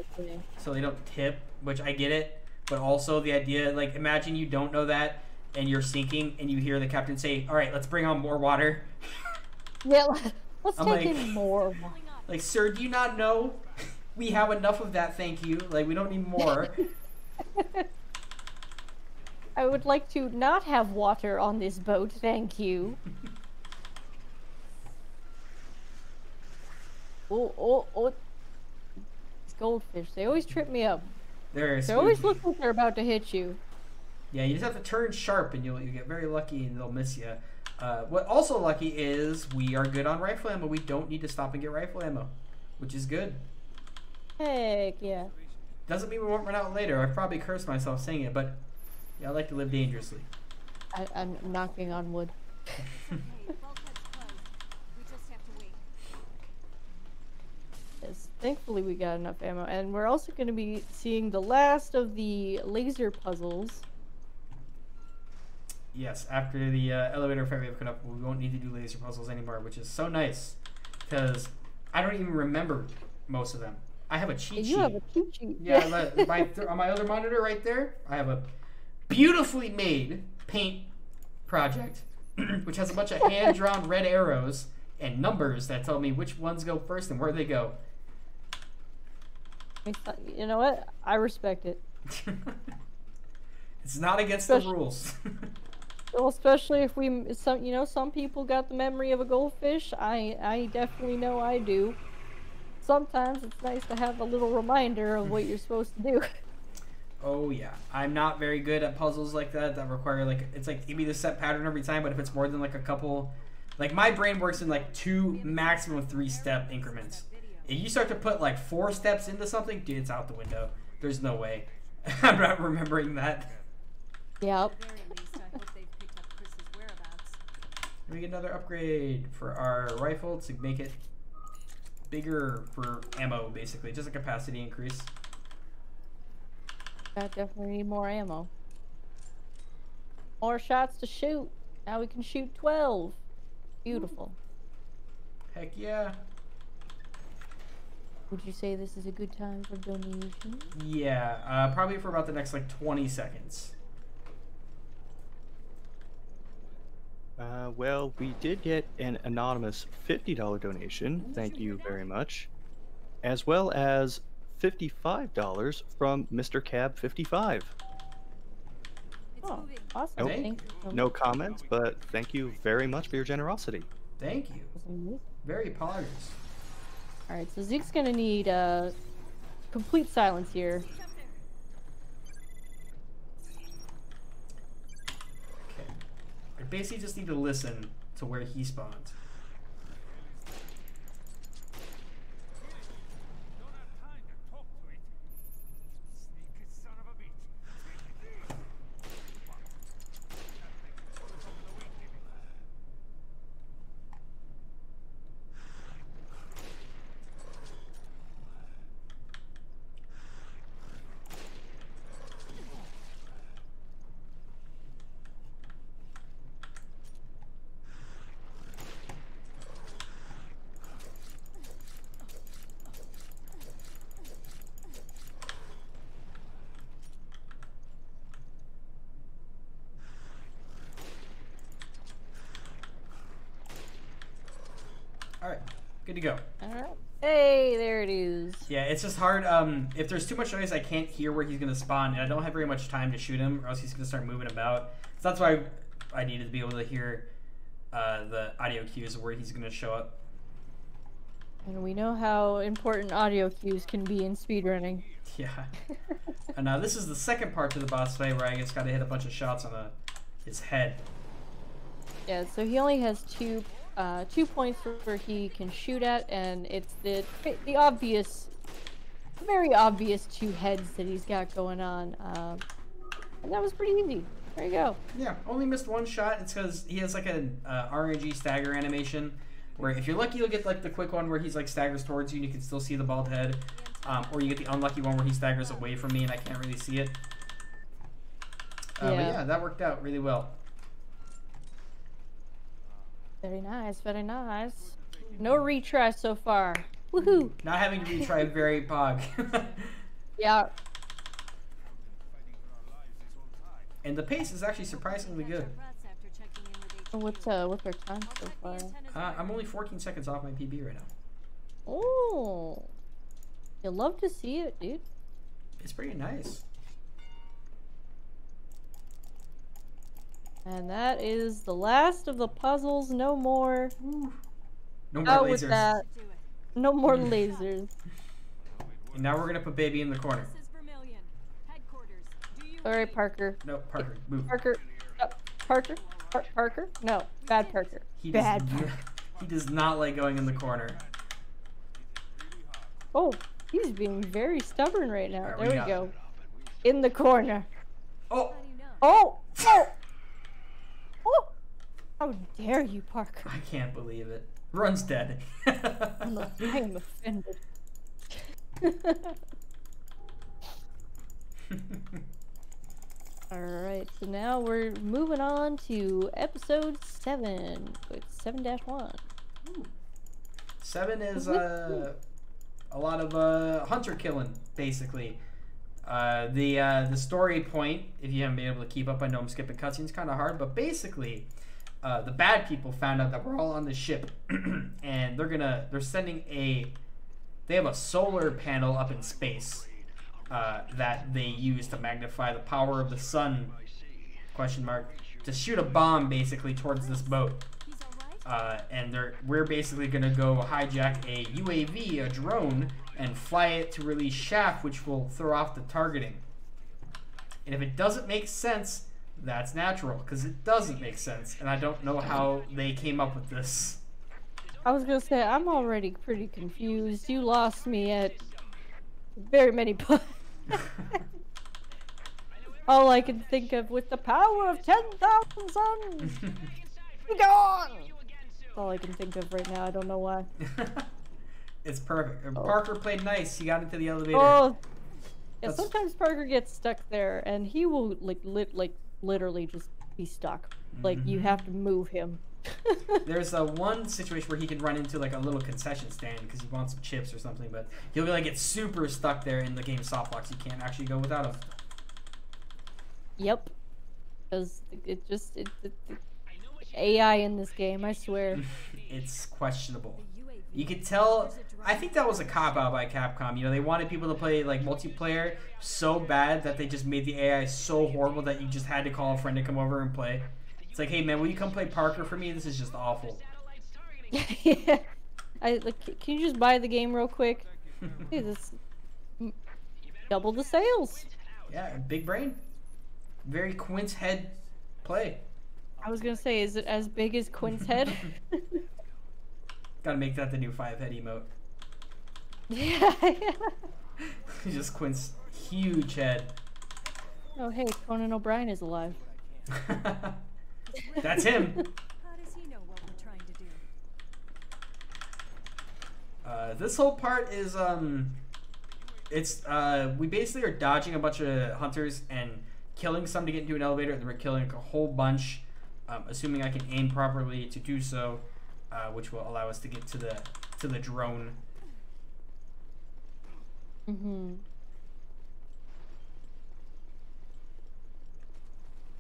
so they don't tip, which I get it. But also the idea, like, imagine you don't know that and you're sinking and you hear the captain say, all right, let's bring on more water. Yeah, let's I'm take like, in more. Like, sir, do you not know? We have enough of that, thank you. Like, we don't need more. I would like to not have water on this boat, thank you. Oh. These goldfish, they always trip me up. They always look like they're about to hit you. Yeah, you just have to turn sharp and you get very lucky and they'll miss you. What also lucky is we are good on rifle ammo. We don't need to stop and get rifle ammo, which is good. Heck yeah. Doesn't mean we won't run out later. I've probably cursed myself saying it, but yeah, I like to live dangerously. I'm knocking on wood. Yes, thankfully we got enough ammo, and we're also going to be seeing the last of the laser puzzles. Yes, after the elevator fight we have come up, we won't need to do laser puzzles anymore, which is so nice, because I don't even remember most of them. I have a cheat sheet. You have a cheat sheet. Yeah, on my other monitor right there, I have a beautifully made paint project, which has a bunch of hand-drawn red arrows and numbers that tell me which ones go first and where they go. You know what? I respect it. It's not against the rules. Well, especially if some people got the memory of a goldfish. I definitely know I do. Sometimes it's nice to have a little reminder of what you're supposed to do. Oh yeah, I'm not very good at puzzles like that require it's like give me the set pattern every time, but if it's more than like a couple, like my brain works in like 2 maximum 3 step increments. If you start to put like 4 steps into something, dude, it's out the window. There's no way. I'm not remembering that. Yep. We get another upgrade for our rifle to make it bigger for ammo, basically, just a capacity increase. I definitely need more ammo. More shots to shoot. Now we can shoot 12. Beautiful. Heck yeah. Would you say this is a good time for donations? Yeah, probably for about the next like 20 seconds. Well, we did get an anonymous $50 donation, thank you very much, as well as $55 from Mr. Cab55. Oh, awesome. Nope. Thank you. No comments, but thank you very much for your generosity. Thank you. Very poggers. Alright, so Zeke's gonna need complete silence here. Okay. I basically just need to listen to where he spawns. Alright, good to go. Alright. Hey, there it is. Yeah, it's just hard. If there's too much noise, I can't hear where he's going to spawn, and I don't have very much time to shoot him, or else he's going to start moving about. So that's why I needed to be able to hear the audio cues of where he's going to show up. And we know how important audio cues can be in speedrunning. Yeah. And now this is the second part to the boss fight where I just got to hit a bunch of shots on his head. Yeah, so he only has 2 2 points where he can shoot at, and it's the obvious, very obvious 2 heads that he's got going on. And that was pretty easy. There you go. Yeah, only missed 1 shot. It's because he has like an RNG stagger animation, where if you're lucky, you'll get like the quick one where he's like staggers towards you and you can still see the bald head, or you get the unlucky one where he staggers away from me and I can't really see it. But yeah, that worked out really well. Very nice, very nice. No retry so far. Woohoo! Not having to retry very pog. Yeah. And the pace is actually surprisingly good. What's our time so far? I'm only 14 seconds off my PB right now. Oh, you'll love to see it, dude. It's pretty nice. And that is the last of the puzzles. No more. No more Out lasers. with that. No more lasers. And now we're gonna put baby in the corner. Alright, Parker. No, Parker, move. Parker. Parker. Parker. No, bad Parker. Bad Parker. He does not like going in the corner. Oh, he's being very stubborn right now. Right, there we we go. In the corner. Oh! Oh! Oh! Oh! How dare you, Parker? I can't believe it. Run's dead. I am offended. Alright, so now we're moving on to episode 7 with 7-1. 7 is a lot of hunter killing, basically. The story point, if you haven't been able to keep up, I know I'm skipping cutscenes, kind of hard, but basically, the bad people found out that we're all on the ship, and they're sending they have a solar panel up in space that they use to magnify the power of the sun, to shoot a bomb basically towards this boat. And we're basically gonna go hijack a UAV, a drone, and fly it to release chaff, which will throw off the targeting. And if it doesn't make sense, that's natural, because it doesn't make sense, and I don't know how they came up with this. I was gonna say, I'm already pretty confused. You lost me at very many points. All I can think of, with the power of 10,000 suns, be gone! That's all I can think of right now. I don't know why. It's perfect. Parker played nice. He got into the elevator. Oh, yeah. Sometimes Parker gets stuck there, and he will literally just be stuck. Like you have to move him. There's one situation where he can run into like a little concession stand because he wants some chips or something, but he'll be like get super stuck there in the game softbox. You can't actually go without him. Yep. Because AI in this game, I swear. It's questionable. You could tell. I think that was a cop-out by Capcom. You know, they wanted people to play like multiplayer so bad that they just made the AI so horrible that you just had to call a friend to come over and play. It's like, hey man, will you come play Parker for me? This is just awful. Yeah. Can you just buy the game real quick? Hey, this double the sales. Yeah, big brain. Very Quint's head play. I was gonna say, is it as big as Quint's head? Gotta make that the new 5-head emote. Yeah. Just Quint's huge head. Oh hey, Conan O'Brien is alive. That's him. How does he know what we're trying to do? This whole part is we basically are dodging a bunch of hunters and killing some to get into an elevator, and then we're killing a whole bunch, assuming I can aim properly to do so, which will allow us to get to the drone.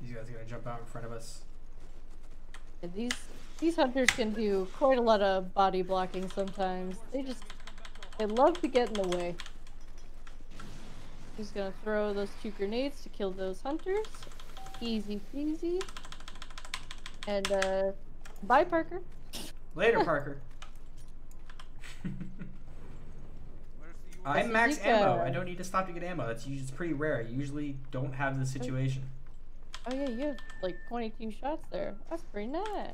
These guys are gonna jump out in front of us. Yeah, these hunters can do quite a lot of body blocking sometimes. They love to get in the way. He's gonna throw those 2 grenades to kill those hunters. Easy peasy. And bye Parker. Later, Parker. I'm max ammo. I don't need to stop to get ammo. It's pretty rare. I usually don't have this situation. Oh yeah, you have like 22 shots there. That's pretty nice.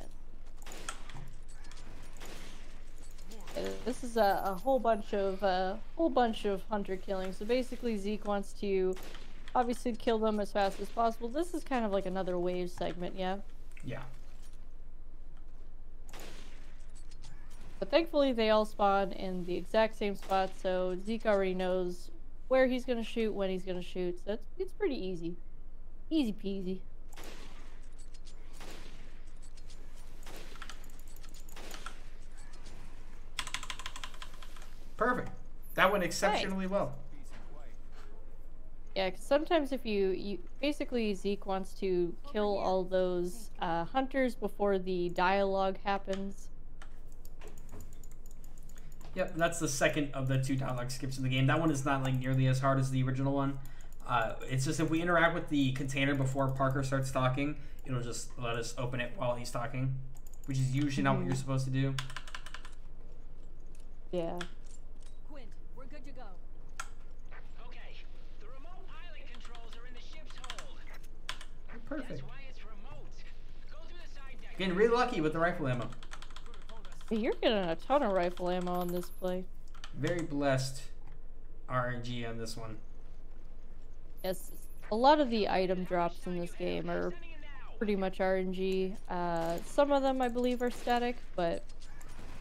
This is a whole bunch of hunter killing. So basically, Zeke wants to obviously kill them as fast as possible. This is kind of like another wave segment, yeah. Yeah. But thankfully, they all spawn in the exact same spot, so Zeke already knows where he's gonna shoot, when he's gonna shoot. So it's pretty easy, easy peasy. Perfect. That went exceptionally well. Yeah, 'cause sometimes if you basically Zeke wants to kill all those hunters before the dialogue happens. Yep, that's the second of the 2 dialogue skips in the game. That one is not like nearly as hard as the original one. It's just if we interact with the container before Parker starts talking, it'll just let us open it while he's talking, which is usually not what you're supposed to do. Yeah. Quint, we're good to go. Okay, the remote pilot controls are in the ship's hold. Perfect. That's why it's remote. Go through the side deck. Getting really lucky with the rifle ammo. You're getting a ton of rifle ammo on this play. Very blessed RNG on this one. Yes, a lot of the item drops in this game are pretty much RNG. Some of them I believe are static, but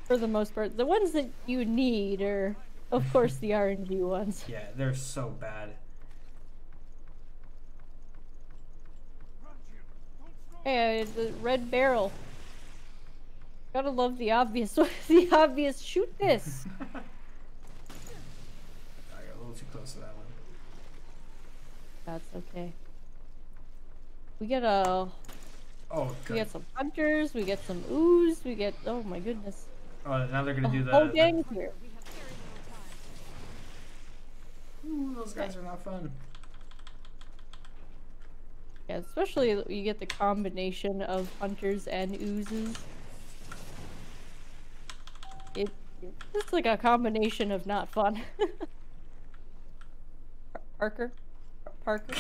for the most part, the ones that you need are, of course, the RNG ones. Yeah, they're so bad. Hey, the red barrel. Gotta love the obvious. The obvious. Shoot this. I got a little too close to that one. That's okay. We get a. Oh, We good. get some hunters. We get some ooze. We get. Oh my goodness. Oh, now they're gonna do whole the. gang here. We have very little time. Ooh, those guys are not fun. Yeah, especially you get the combination of hunters and oozes. It's like a combination of not fun. Parker? Parker?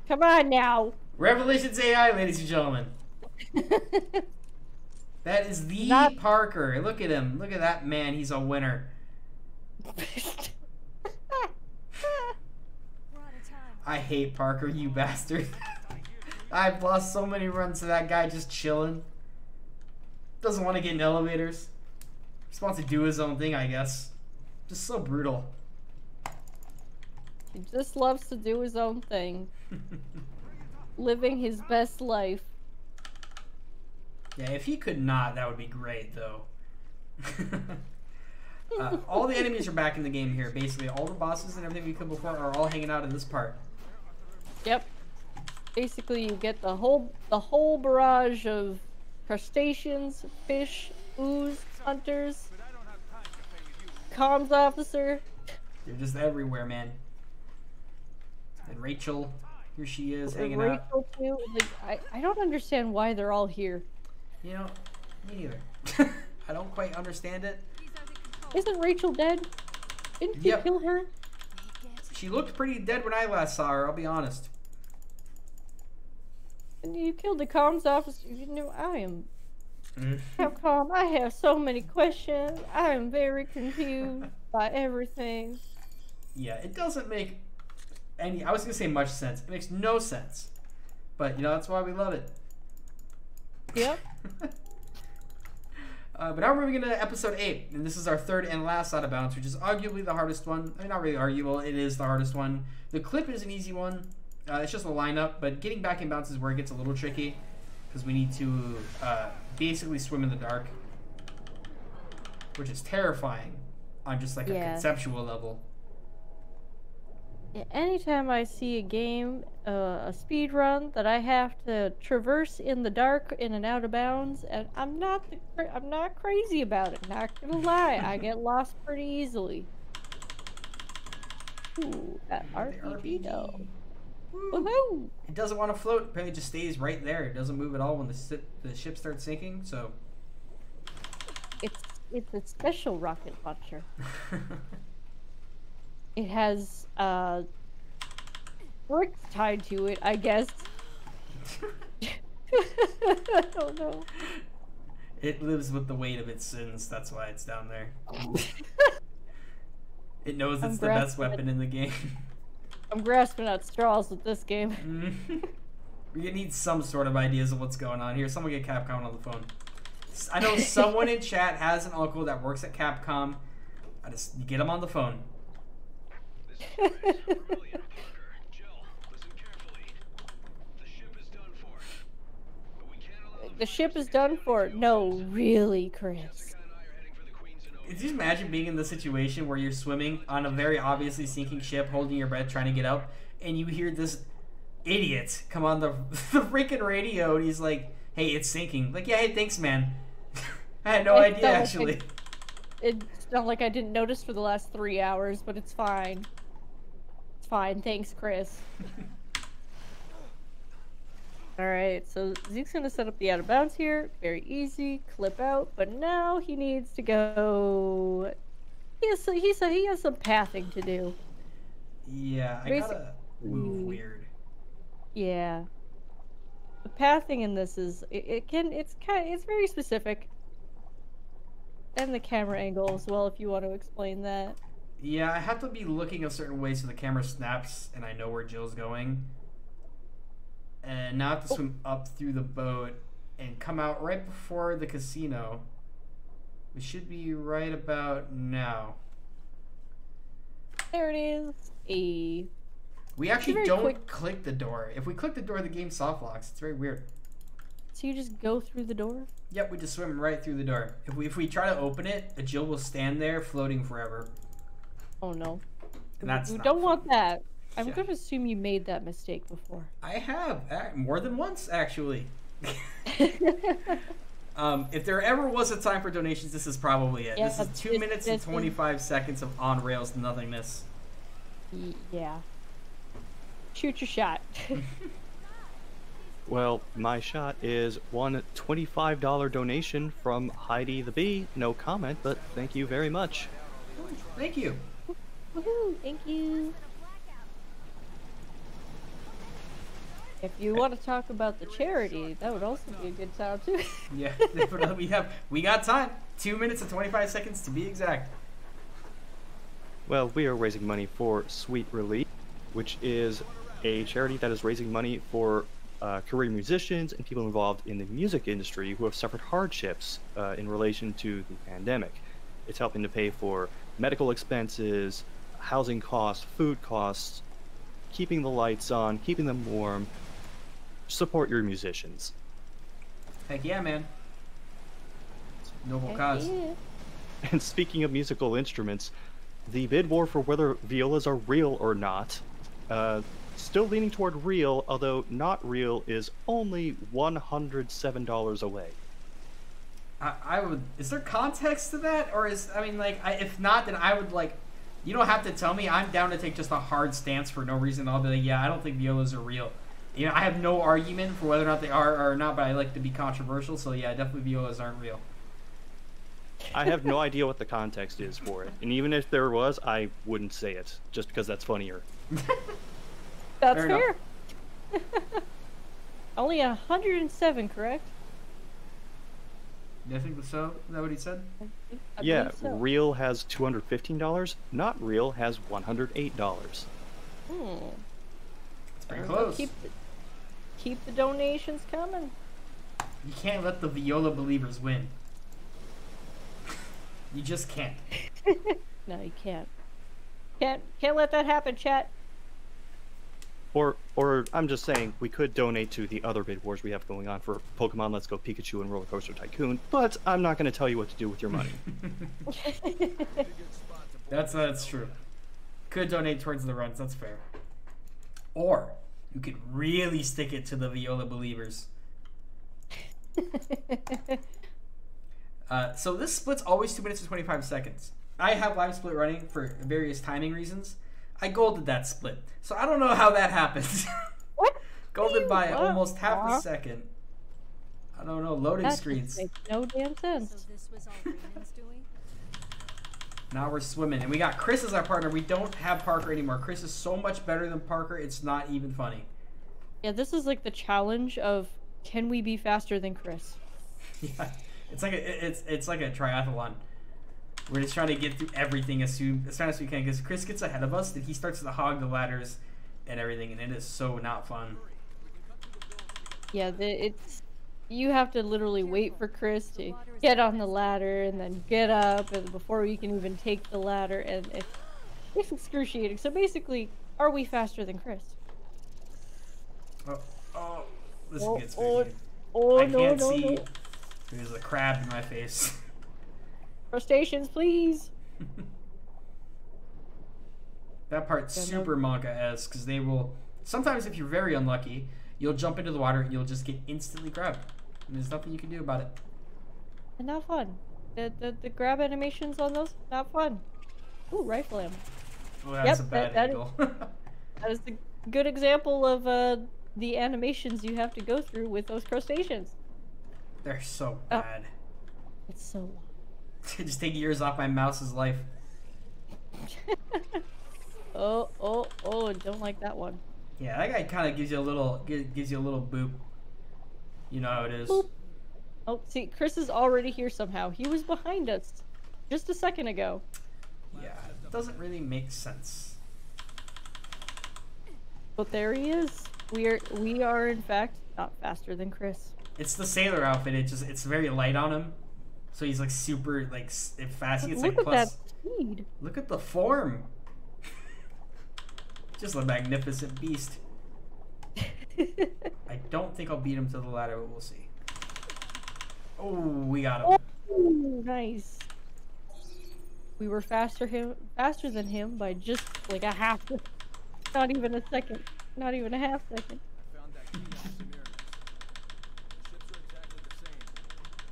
Come on now! Revelations AI, ladies and gentlemen. That is the Not- Parker. Look at him. Look at that man. He's a winner. We're out of time. I hate Parker, you bastard. I've lost so many runs to that guy just chilling. Doesn't want to get in elevators. Just wants to do his own thing, I guess. Just so brutal. He just loves to do his own thing. Living his best life. Yeah, if he could not, that would be great, though. All the enemies are back in the game here. Basically, all the bosses and everything we killed before are all hanging out in this part. Yep. Basically, you get the whole barrage of crustaceans, fish, ooze, hunters, comms officer. They're just everywhere, man. And Rachel, here she is, hanging out. Rachel too. Like, I don't understand why they're all here. You know, me neither. I don't quite understand it. These are the controls. Isn't Rachel dead? Didn't you Yep. kill her? She looked pretty dead when I last saw her, I'll be honest. And you killed the comms officer. You know, I am. Mm. How come? I have so many questions. I am very confused by everything. Yeah, it doesn't make any, I was going to say much sense. It makes no sense. But, you know, that's why we love it. Yep. But now we're moving into episode 8, and this is our third and last out of bounds, which is arguably the hardest one. I mean, not really arguable, it is the hardest one. The clip is an easy one. It's just a lineup, but getting back in bounds is where it gets a little tricky, because we need to basically swim in the dark, which is terrifying on just like a Yeah. conceptual level. Yeah, anytime I see a game, a speed run that I have to traverse in the dark in and out of bounds, and I'm not crazy about it. Not gonna lie, I get lost pretty easily. Ooh, that RPG though. Woo. Woohoo! It doesn't want to float. Apparently, it just stays right there. It doesn't move at all when the ship starts sinking. So, It's a special rocket launcher. It has bricks tied to it, I guess. I don't know. It lives with the weight of its sins. That's why it's down there. It knows it's the best weapon in the game. I'm grasping at straws with this game. We're gonna need some sort of ideas of what's going on here. Someone get Capcom on the phone. I know someone in chat has an uncle that works at Capcom. You get him on the phone. This is Bryce. Vermilion, Parker. Jill, listen carefully. The ship is done for. But we can't allow The ship is done for. No, really, Chris. Jessica and I are heading for the Queen's and Could you imagine being in the situation where you're swimming on a very obviously sinking ship, holding your breath, trying to get up, and you hear this idiot come on the freaking radio, and he's like, "Hey, it's sinking." Like, yeah, hey, thanks, man. I had no idea, actually. It's not like I didn't notice for the last 3 hours, but it's fine. It's fine. Thanks, Chris. Alright, so Zeke's gonna set up the out of bounds here. Very easy. Clip out. But now he needs to go... He has some pathing to do. Yeah, I gotta move weird. Yeah. The pathing in this is... It's very specific. And the camera angle as well, if you want to explain that. Yeah, I have to be looking a certain way so the camera snaps and I know where Jill's going. And now I have to swim up through the boat and come out right before the casino. It should be right about now. There it is. We actually very don't click the door. If we click the door, the game soft locks. It's very weird. So you just go through the door? Yep, we just swim right through the door. If we try to open it, a Jill will stand there floating forever. Oh no. And that's We not don't fun. want that. I'm Yeah. gonna assume you made that mistake before. I have more than once, actually. If there ever was a time for donations, this is probably it. Yeah, this is 2 minutes and 25 seconds of on rails nothingness. Yeah. Shoot your shot. Well, my shot is one $25 donation from Heidi the Bee. No comment, but thank you very much. Thank you. Woohoo! Thank you. If you want to talk about the charity, that would also be a good time too. Yeah, we got time. 2 minutes and 25 seconds to be exact. Well, we are raising money for Sweet Relief, which is a charity that is raising money for career musicians and people involved in the music industry who have suffered hardships in relation to the pandemic. It's helping to pay for medical expenses, housing costs, food costs, keeping the lights on, keeping them warm. Support your musicians. Heck yeah, man. Noble Heck cause. yeah. And speaking of musical instruments, the bid war for whether violas are real or not, still leaning toward real, although not real is only $107 away. I would. Is there context to that, or if not, then I would like. You don't have to tell me. I'm down to take just a hard stance for no reason. I'll be like, yeah, I don't think violas are real. You know, I have no argument for whether or not they are or not, but I like to be controversial. So yeah, definitely violas aren't real. I have no idea what the context is for it, and even if there was, I wouldn't say it, just because that's funnier. That's Fair fair. Only 107, correct? I think so. Is that what he said? I Yeah, believe so. real has $215, not real has $108. It's pretty So close. Keep the donations coming. You can't let the viola believers win. You just can't. No, you can't. Can't let that happen, chat. Or I'm just saying, we could donate to the other bid wars we have going on for Pokemon Let's Go Pikachu and Roller Coaster Tycoon, but I'm not going to tell you what to do with your money. That's true. Could donate towards the runs. That's fair. Or you could really stick it to the viola believers. So this split's always 2 minutes and 25 seconds. I have live split running for various timing reasons. I golded that split, so I don't know how that happens. What? Golded by What? almost half a second. I don't know. Loading That screens. makes no damn So sense. this was all Raymond's doing? Now we're swimming, and we got Chris as our partner. We don't have Parker anymore. Chris is so much better than Parker. It's not even funny. Yeah, this is like the challenge of can we be faster than Chris? Yeah. It's like it's like a triathlon. We're just trying to get through everything as fast as we can because Chris gets ahead of us and he starts to hog the ladders and everything, and it is so not fun. Yeah, it's you have to literally wait for Chris to get on the ladder and then get up and before we can even take the ladder, and it's excruciating. So basically, are we faster than Chris? Oh, this Oh, gets oh, spooky. oh, I no, can't no, see. no. There's a crab in my face. Crustaceans, please. That part's Yeah, no. super manga-esque because they will sometimes, if you're very unlucky, you'll jump into the water and you'll just get instantly grabbed, and there's nothing you can do about it. And not fun. The grab animations on those, not fun. Ooh, rifle ammo. Oh, that's a Yep, bad that is- angle. That is a good example of the animations you have to go through with those crustaceans. They're so Oh. bad. It's so long. Just take years off my mouse's life. Oh, don't like that one. Yeah, that guy kind of gives you a little boop. You know how it is. Boop. Oh, see, Chris is already here somehow. He was behind us just a second ago. Yeah, it doesn't really make sense. But there he is. We are in fact not faster than Chris. It's the sailor outfit. It's very light on him, so he's like super fast. He gets Look like at plus. that speed. Look at the form. Just a magnificent beast. I don't think I'll beat him to the ladder, but we'll see. Oh, we got him. Oh, nice. We were faster than him by just like a half. Not even a second. Not even a half second.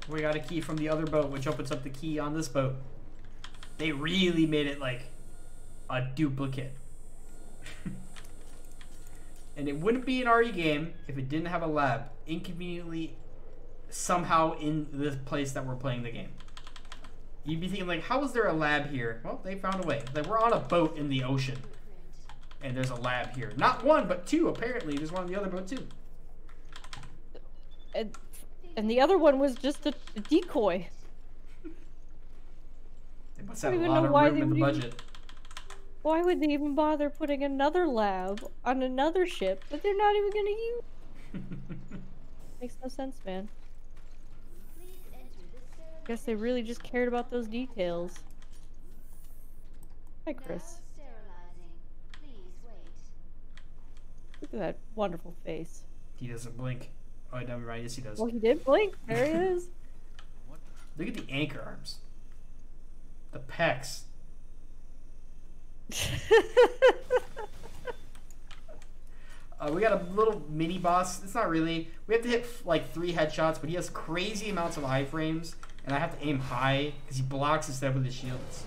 We got a key from the other boat, which opens up the key on this boat. They really made it like a duplicate. And it wouldn't be an RE game if it didn't have a lab inconveniently somehow in the place that we're playing the game. You'd be thinking like, how is there a lab here? Well, they found a way. Like, we're on a boat in the ocean, and there's a lab here. Not one, but two. Apparently, there's one on the other boat too. And the other one was just a decoy. They must I have don't a even lot know of why room they in the would budget. Why would they even bother putting another lab on another ship that they're not even gonna use? Makes no sense, man. Guess they really just cared about those details. Hi, Chris. Look at that wonderful face. He doesn't blink. Oh, never mind. Yes, he does. Well, he did blink. There he is. Look at the anchor arms. The pecs. We got a little mini boss. It's not really. We have to hit like 3 headshots, but he has crazy amounts of iframes, and I have to aim high because he blocks instead with his shields.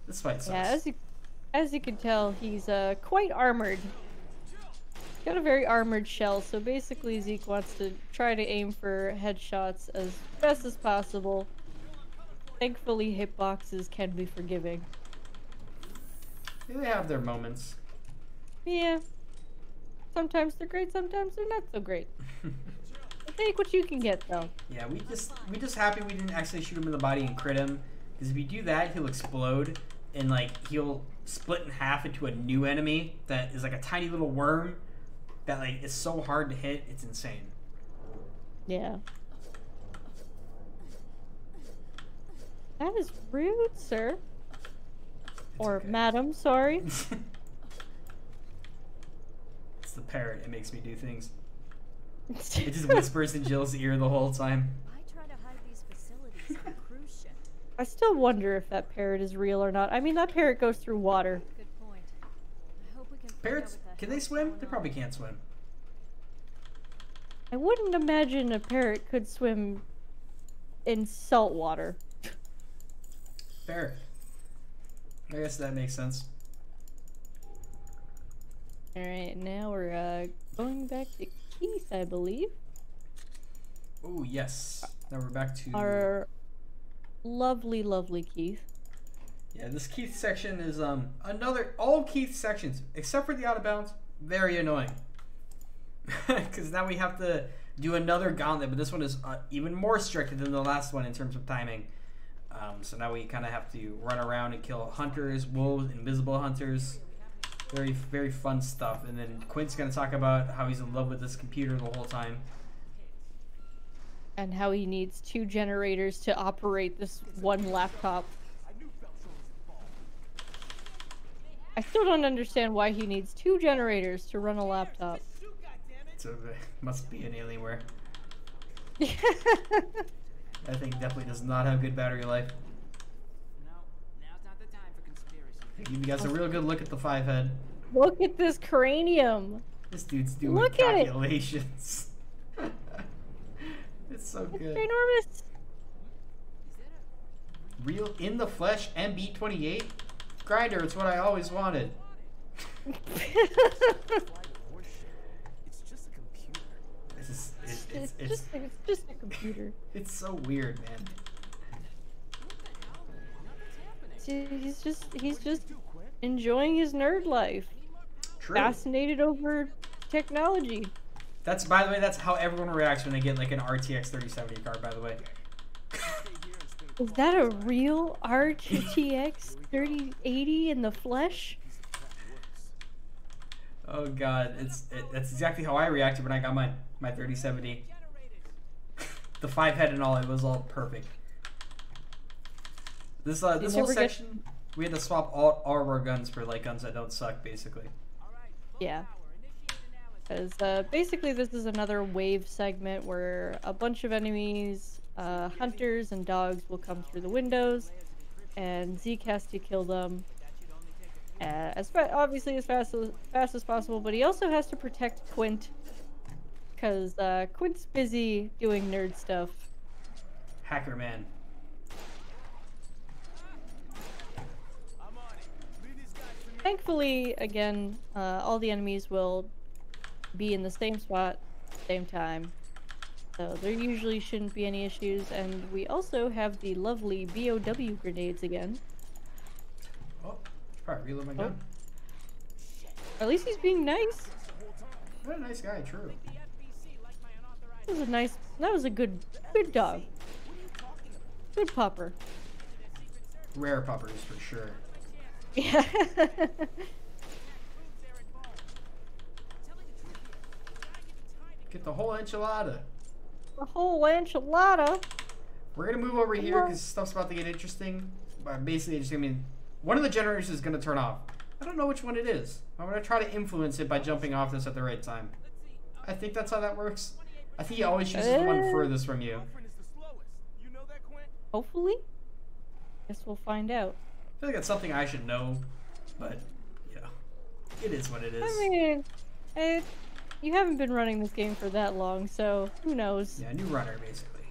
This fight sucks. Yeah, as you can tell, he's quite armored. He's got a very armored shell, so basically Zeke wants to try to aim for headshots as best as possible. Thankfully, hitboxes can be forgiving. They have their moments. Yeah. Sometimes they're great, sometimes they're not so great. Take what you can get, though. Yeah, we just happy we didn't actually shoot him in the body and crit him, because if you do that, he'll explode and like he'll split in half into a new enemy that is like a tiny little worm that like is so hard to hit. It's insane. Yeah. That is rude, sir. Or okay. madam, sorry. It's the parrot. It makes me do things. It just whispers in Jill's ear the whole time. I try to hide these facilities on a cruise ship. I still wonder if that parrot is real or not. I mean, that parrot goes through water. Good point. I hope we can find Parrots, out what the can they hell's swim? going They on. probably can't swim. I wouldn't imagine a parrot could swim in salt water. Parrot. I guess that makes sense. Alright, now we're going back to Keith, I believe. Oh yes. Now we're back to Our lovely, lovely Keith. yeah. This Keith section is all Keith sections except for the out of bounds very annoying because now we have to do another gauntlet, but this one is even more strict than the last one in terms of timing. So now we kind of have to run around and kill hunters, wolves, invisible hunters. Very, very fun stuff. And then Quint's going to talk about how he's in love with this computer the whole time. And how he needs 2 generators to operate this one laptop. I still don't understand why he needs 2 generators to run a laptop. Must be an Alienware. That thing definitely does not have good battery life. Give you guys a real good look at the 5 head. Look at this cranium. This dude's doing Look at it. calculations. It's so good. It's enormous. Real in the flesh MB28 grinder. It's what I always wanted. It's just a computer. It's so weird, man. He's just enjoying his nerd life. True. Fascinated over technology. That's, by the way, that's how everyone reacts when they get like an RTX 3070 card, by the way. Is that a real RTX 3080 in the flesh? Oh god, that's exactly how I reacted when I got my 3070. The 5 head and all, it was all perfect. This whole section, we had to swap all of our guns for like guns that don't suck, basically. Yeah. Because basically this is another wave segment where a bunch of enemies, hunters and dogs will come through the windows, and Zeke has to kill them obviously as fast as possible, but he also has to protect Quint, because Quint's busy doing nerd stuff. Hacker man. Thankfully, again, all the enemies will be in the same spot, same time, so there usually shouldn't be any issues. And we also have the lovely BOW grenades again. Oh, probably reload my gun. At least he's being nice. What a nice guy, true. That was a good dog. Good pupper. Rare puppers for sure. Yeah. Get the whole enchilada. The whole enchilada. We're gonna move over here because stuff's about to get interesting. But basically, just one of the generators is gonna turn off. I don't know which one it is. I'm gonna try to influence it by jumping off this at the right time. I think that's how that works. I think he always chooses the one furthest from you. Hopefully. Guess we'll find out. I feel like that's something I should know, but you know, it is what it is. I mean, you haven't been running this game for that long, so who knows? Yeah, new runner basically.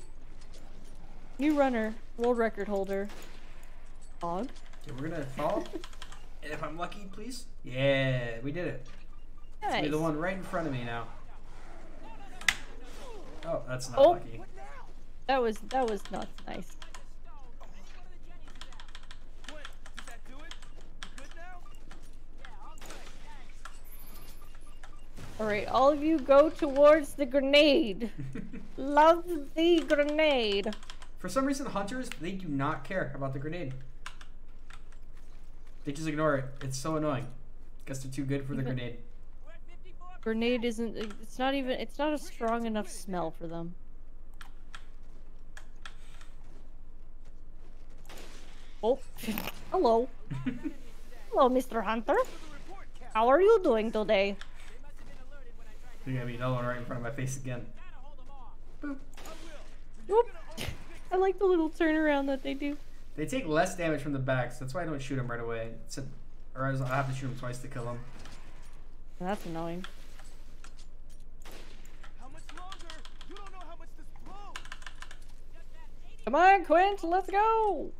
New runner, world record holder. Dog. Okay, we're gonna fall. And if I'm lucky, please. Yeah, we did it. Nice. It's the one right in front of me now. Oh, that's not Oh. lucky. That was not nice. Alright, all of you go towards the grenade. Love the grenade. For some reason, hunters, they do not care about the grenade. They just ignore it. It's so annoying. Guess they're too good for the grenade. Grenade isn't, it's not a strong enough smell for them. Oh, hello. Hello, Mr. Hunter. How are you doing today? There's gonna be another one right in front of my face again. Boop. Whoop. I like the little turnaround that they do. They take less damage from the back, so that's why I don't shoot them right away. Or else I'll have to shoot them twice to kill them. That's annoying. Come on, Quint, let's go!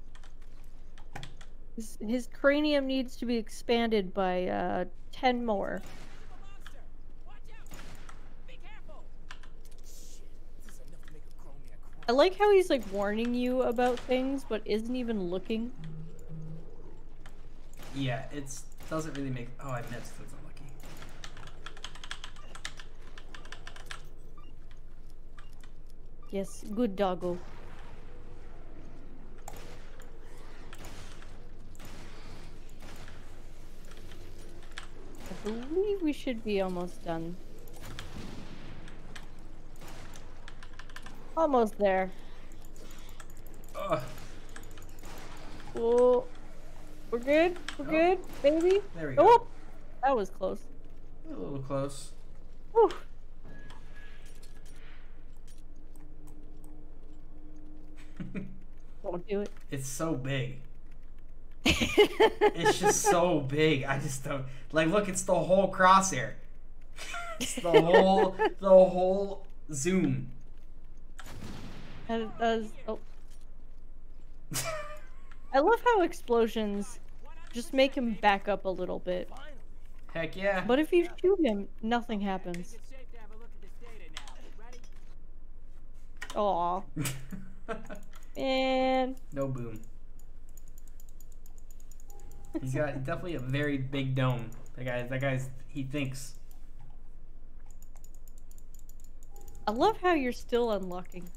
His cranium needs to be expanded by 10 more. I like how he's like warning you about things, but isn't even looking. Yeah, it doesn't really make. Oh, I missed. That's unlucky. Yes, good doggo. I believe we should be almost done. Almost there. Ugh. Oh, we're good. We're Oh. good, baby. There we go. Oh, that was close. A little close. Whew. Don't do it. It's so big. It's just so big. I just don't like. Look, it's the whole crosshair. It's the whole zoom. And it does. Oh. I love how explosions just make him back up a little bit. Heck yeah. But if you shoot him, nothing happens. Aw. Man. No boom. He's got definitely a very big dome. That guy's he thinks. I love how you're still unlocking.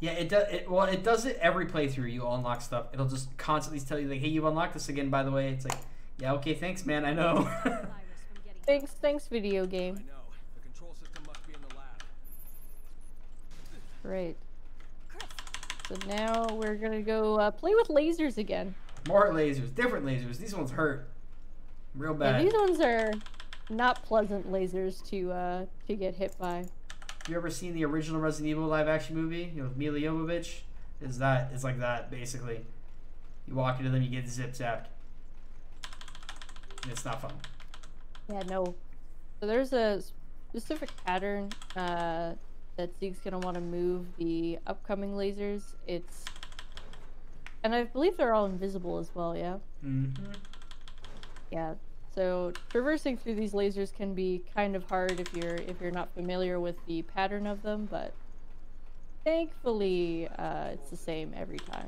Yeah, it does. Well, it does it every playthrough. You unlock stuff. It'll just constantly tell you like, "Hey, you unlocked this again." By the way, it's like, yeah, okay, thanks, man. I know. Virus from getting Thanks, video game. I know. The control system must be in the lab. Great. So now we're gonna go play with lasers again. More lasers, different lasers. These ones hurt, real Yeah, bad. these ones are not pleasant lasers to get hit by. You ever seen the original Resident Evil live action movie? You know, with Mila Jovovich? It's like that, basically. You walk into them, you get zip zapped. It's not fun. Yeah, no. So there's a specific pattern that Zeke's gonna want to move the upcoming lasers. And I believe they're all invisible as well, yeah? Mm-hmm. Yeah. So traversing through these lasers can be kind of hard if you're not familiar with the pattern of them, but thankfully it's the same every time.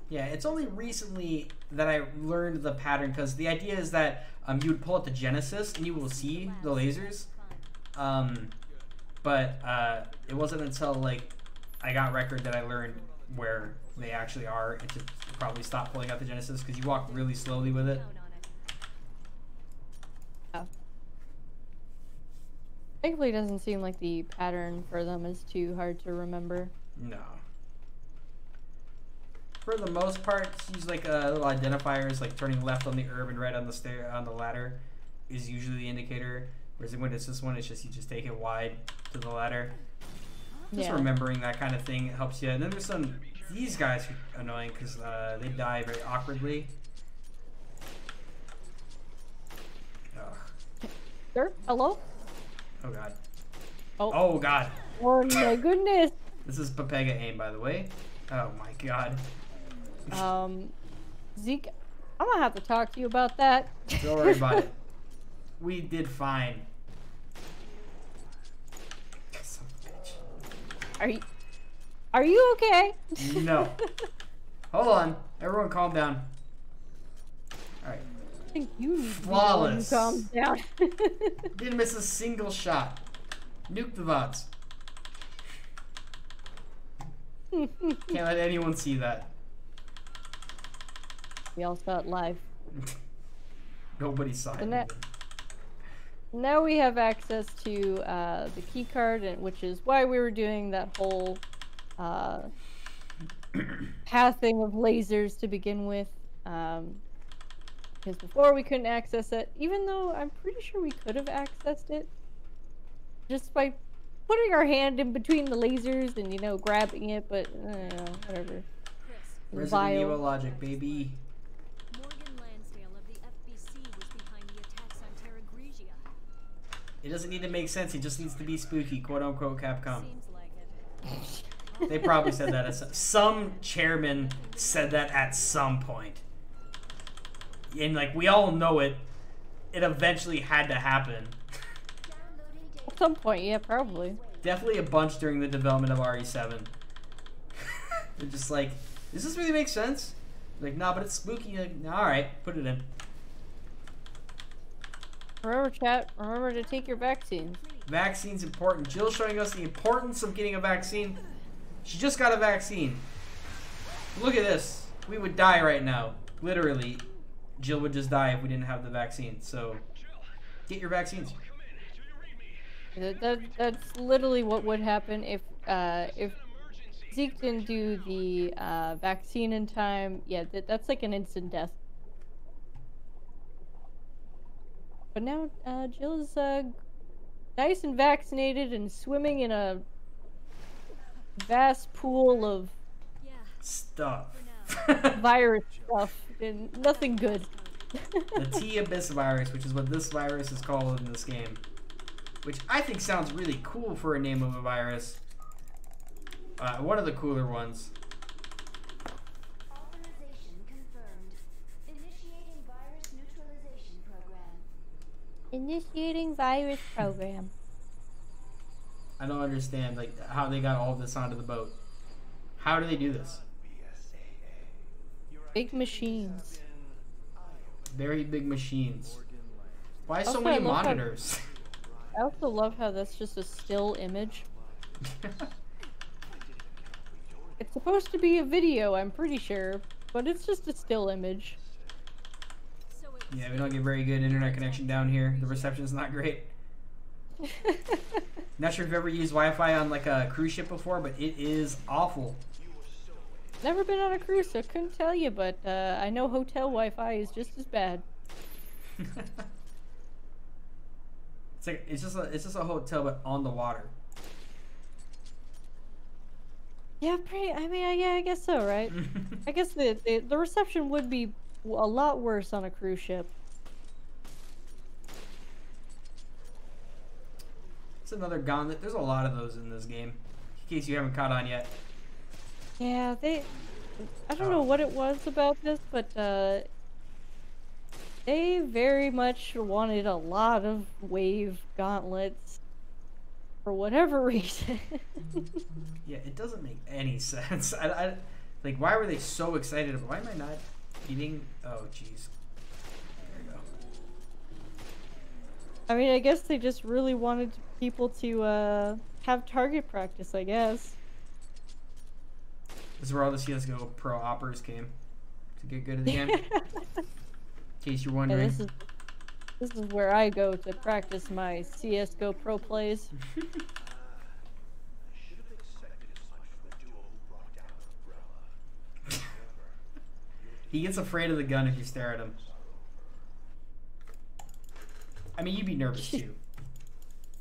Yeah, it's only recently that I learned the pattern, because the idea is that you would pull out the Genesis and you will see the lasers. But it wasn't until like I got Record that I learned where they actually are, and to probably stop pulling out the Genesis, because you walk really slowly with it. count on it. Yeah. Thankfully, it doesn't seem like the pattern for them is too hard to remember. No. For the most part, use like little identifiers, like turning left on the herb and right on the ladder is usually the indicator. Whereas when it's this one, it's just you just take it wide to the ladder. Just Yeah. remembering that kind of thing helps you. And then there's these guys are annoying because they die very awkwardly. Ugh. Sir, hello? Oh god. Oh. Oh god. Oh my goodness. This is Pepega aim, by the way. Oh my god. Zeke, I'm gonna have to talk to you about that. Don't worry about it. We did fine. Son of a bitch. Are you okay? No. Hold on. Everyone calm down. Alright. I think you need Flawless. to calm down. Didn't miss a single shot. Nuke the VODs. Can't let anyone see that. We all saw it live. Nobody saw The it. net- Now we have access to the key card, which is why we were doing that whole pathing of lasers to begin with. Because before we couldn't access it, even though I'm pretty sure we could have accessed it just by putting our hand in between the lasers and, you know, grabbing it, but whatever. Chris, Resident Vile. Evil logic, baby. Morgan Lansdale of the FBC was behind the attacks on Terra Grigia. It doesn't need to make sense. He just needs to be spooky, quote unquote, Capcom. Seems like it. They probably said that. Some chairman said that at some point. And, like, we all know it. It eventually had to happen. At some point, yeah, probably. Definitely a bunch during the development of RE7. They're just like, does this really make sense? Like, nah, but it's spooky. Like, alright, put it in. Remember, chat, remember to take your vaccines. Please, Vaccine's important. Jill's showing us the importance of getting a vaccine. She just got a vaccine. Look at this. We would die right now. Literally, Jill would just die if we didn't have the vaccine. So, get your vaccines. That's literally what would happen if Zeke didn't do the vaccine in time. Yeah, that's like an instant death. But now Jill is nice and vaccinated and swimming in a vast pool of Yeah, Stuff. virus stuff and nothing good. The T-Abyss virus, which is what this virus is called in this game. Which I think sounds really cool for a name of a virus. One of the cooler ones. Authorization confirmed. Initiating virus neutralization program. Initiating virus program. I don't understand like how they got all of this onto the boat. How do they do this? Big machines. Very big machines. Why so Also, many I love how- monitors? I also love how that's just a still image. It's supposed to be a video, I'm pretty sure, but it's just a still image. so it Yeah, we don't get very good internet connection down here. The reception's not great. Not sure if you've ever used Wi-Fi on like a cruise ship before, but it is awful. Never been on a cruise, so couldn't tell you, but I know hotel Wi-Fi is just as bad. It's just a hotel but on the water. Yeah, I guess so, right? I guess the reception would be a lot worse on a cruise ship. It's another gauntlet. There's a lot of those in this game. In case you haven't caught on yet. Yeah, I don't know what it was about this, but they very much wanted a lot of wave gauntlets for whatever reason. Yeah, it doesn't make any sense. I like, why were they so excited about? Why am I not eating? Oh, jeez. There you go. I mean, I guess they just really wanted people to have target practice, I guess. This is where all the CS:GO pro operators came to get good at the game. In case you're Yeah, wondering. this is where I go to practice my CS:GO pro plays. He gets afraid of the gun if you stare at him. I mean, you'd be nervous too.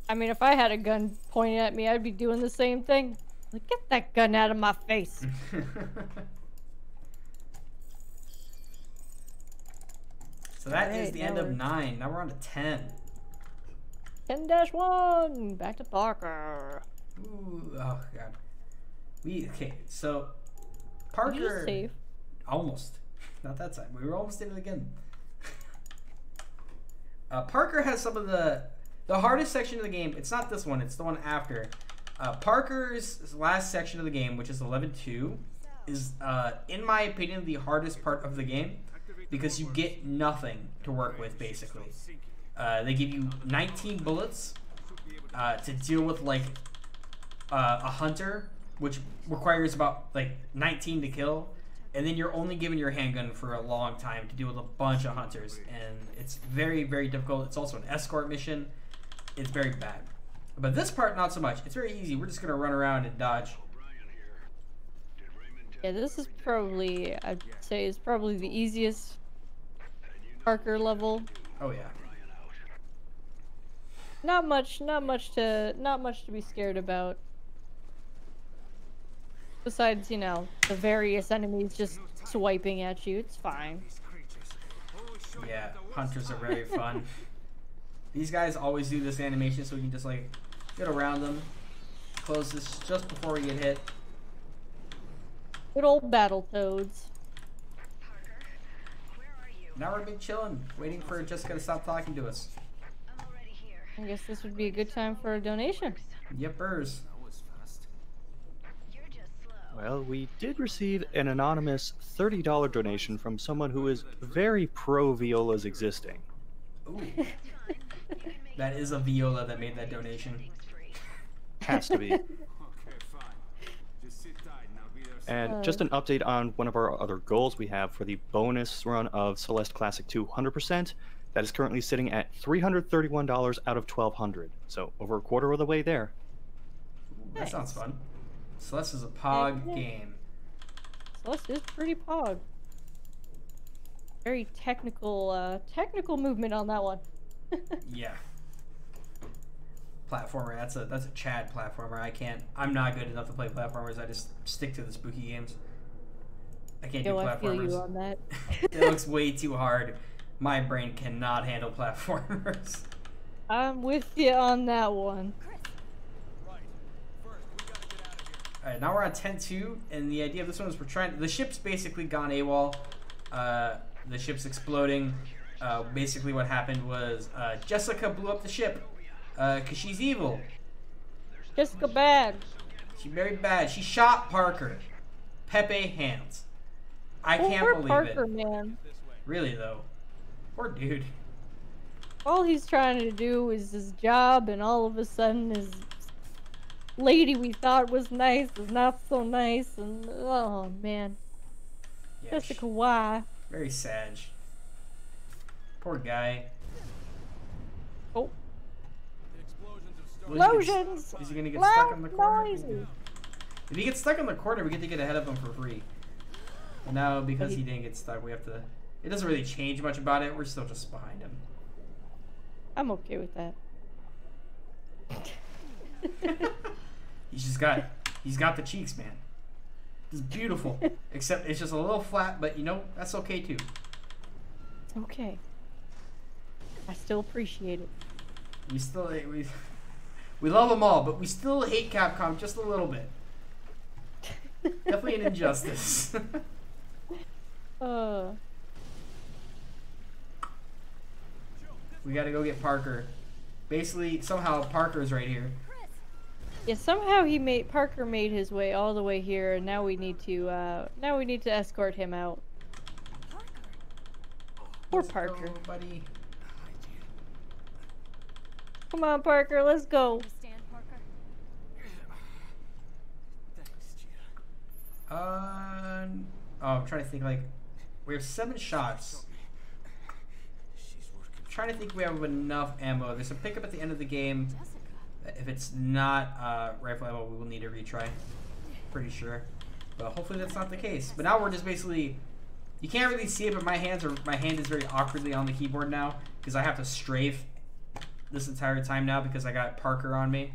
I mean, if I had a gun pointed at me, I'd be doing the same thing. Like, get that gun out of my face. So that is Alright, the now end of we're- 9. Now we're on to 10. 10-1! Back to Parker. Ooh, oh god. Okay, so Did Parker you just save? almost. Not that time. We were almost in it again. Parker has some of the hardest section of the game. It's not this one, it's the one after. Parker's last section of the game, which is 11-2, is, in my opinion, the hardest part of the game because you get nothing to work with, basically. They give you 19 bullets to deal with, like, a hunter, which requires about, like, 19 to kill. And then you're only given your handgun for a long time to deal with a bunch of hunters. And it's very, very difficult. It's also an escort mission. It's very bad. But this part, not so much. It's very easy. We're just going to run around and dodge. Yeah, this is probably, I'd say, is probably the easiest Parker level. Oh, yeah. Not much to be scared about. Besides, you know, the various enemies just swiping at you, it's fine. Yeah, hunters are very fun. These guys always do this animation so we can just, like, get around them. Close this just before we get hit. Good old Battletoads. Now we're big chilling, waiting for Jessica to stop talking to us. I guess this would be a good time for a donation. Yepers. Well, we did receive an anonymous $30 donation from someone who is very pro Viola's existing. Ooh. That is a viola that made that donation. Has to be. Okay, fine. Just sit tight and I'll be there soon. And just an update on one of our other goals we have for the bonus run of Celeste Classic 2 100%. That is currently sitting at $331 out of $1,200. So over a quarter of the way there. Ooh, that sounds Nice. fun. Celeste is a pog Yeah. game. Celeste is pretty pog. Very technical movement on that one. Yeah. Platformer. That's a Chad platformer. I'm not good enough to play platformers. I just stick to the spooky games. I can't do Yo, I feel you platformers. on that. It looks way too hard. My brain cannot handle platformers. I'm with you on that one. Right. First, we gotta get out of here. Alright, now we're on 10-2, and the idea of this one is we're trying. The ship's basically gone AWOL. The ship's exploding. Basically, what happened was Jessica blew up the ship because she's evil. Jessica bad. She's very bad. She shot Parker. Pepe hands. I can't Poor believe Parker, it. man. Really though. Poor dude. All he's trying to do is his job, and all of a sudden his lady we thought was nice is not so nice, and oh man. Yeah, Jessica, why? very sad. Poor guy. Oh, The explosions have Will started. he get- explosions! Is he gonna get stuck on the corner? Noises. If he gets stuck on the corner, we get to get ahead of him for free. And now, because But he didn't get stuck, we have to. It doesn't really change much about it. We're still just behind him. I'm okay with that. He's got the cheeks, man. It's beautiful. Except it's just a little flat, but you know, that's okay too. It's okay. I still appreciate it. We love them all, but we still hate Capcom just a little bit. Definitely an injustice. We gotta go get Parker. Basically, somehow Parker's right here. Yeah, somehow Parker made his way all the way here, and now we need to escort him out. Poor Let's Parker. go, buddy. Come on, Parker, let's go. Understand, Parker? Thanks, Cheetah. I'm trying to think. Like, we have 7 shots. She's working. I'm trying to think if we have enough ammo. There's a pickup at the end of the game. Jessica. If it's not rifle ammo, we will need a retry. Pretty sure. But hopefully that's not the case. But now we're just basically. You can't really see it, but my hand is very awkwardly on the keyboard now because I have to strafe this entire time now because I got Parker on me.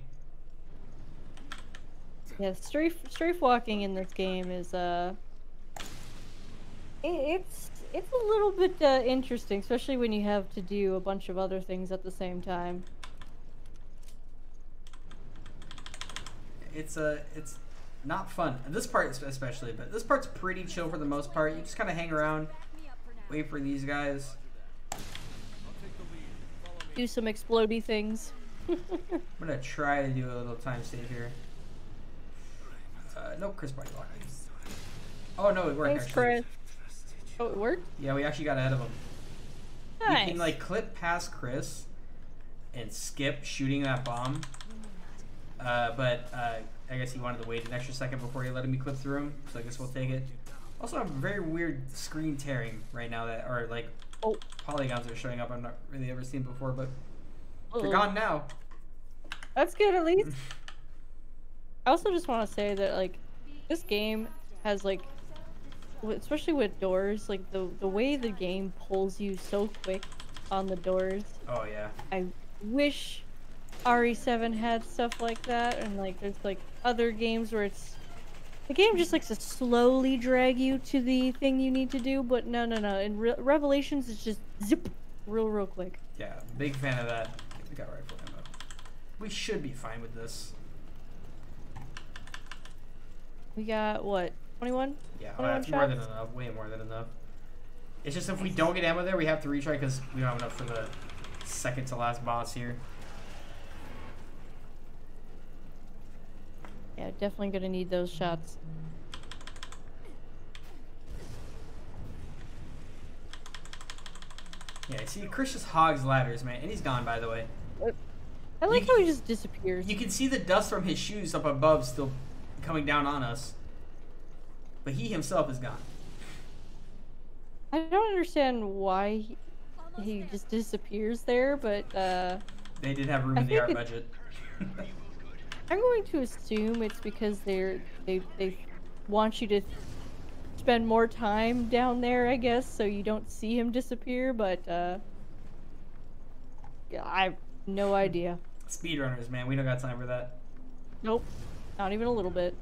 Yeah, strafe walking in this game is it's a little bit interesting, especially when you have to do a bunch of other things at the same time. It's not fun. This part especially, but this part's pretty chill for the most part. You just kind of hang around, Back me up for now. wait for these guys. I'll take the lead. Follow me. Do some explodey things. I'm gonna try to do a little time save here. Nope, Chris probably blocked me. Oh no, it worked Thanks, actually. Chris. Oh, it worked? Yeah, we actually got ahead of him. Nice. You can like clip past Chris and skip shooting that bomb. But I guess he wanted to wait an extra second before he let me clip through him, so I guess we'll take it. Also, I have very weird screen tearing right now that are like Oh. polygons that are showing up. I've not really ever seen before, but they're Uh-oh. gone now. That's good at least. I also just want to say that like this game has like especially with doors, like the way the game pulls you so quick on the doors. Oh yeah. I wish RE7 had stuff like that, and like there's like other games where the game just likes to slowly drag you to the thing you need to do, but no. In Revelations, it's just zip, real quick. Yeah, big fan of that. We got rifle ammo. We should be fine with this. We got what, 21? Yeah, 21 that's more than shots? enough. Way more than enough. It's just if we don't get ammo there, we have to retry because we don't have enough for the second to last boss here. Yeah, definitely gonna need those shots. Yeah, see, Chris just hogs ladders, man, and he's gone, by the way. I like how he just disappears. You can see the dust from his shoes up above still coming down on us, but he himself is gone. I don't understand why he just disappears there, but They did have room in the art budget. I'm going to assume it's because they want you to spend more time down there, I guess, so you don't see him disappear. But yeah, I have no idea. Speedrunners, man, we don't got time for that. Nope, not even a little bit.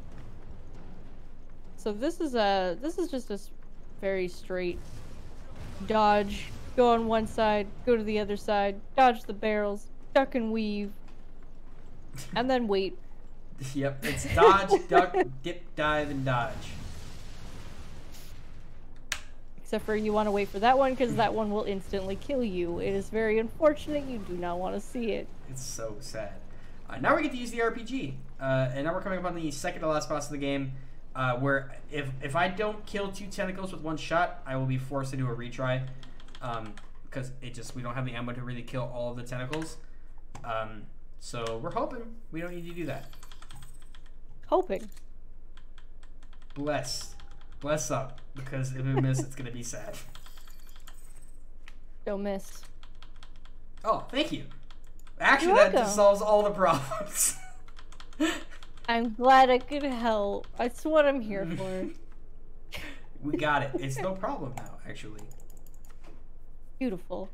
So this is just a very straight dodge. Go on one side, go to the other side, dodge the barrels, duck and weave, and then wait. Yep, it's dodge, duck, dip, dive, and dodge. Except for you want to wait for that one because that one will instantly kill you. It is very unfortunate. You do not want to see it. It's so sad. Now we get to use the RPG, and now we're coming up on the second to last boss of the game, where if I don't kill 2 tentacles with 1 shot, I will be forced to do a retry, because we don't have the ammo to really kill all of the tentacles. So we're hoping we don't need to do that. Hoping. Bless up, because if we miss, it's gonna be sad. Don't miss. Oh, thank you. Actually, You're that welcome. just solves all the problems. I'm glad I could help. That's what I'm here for. We got it. It's no problem now, actually. Beautiful.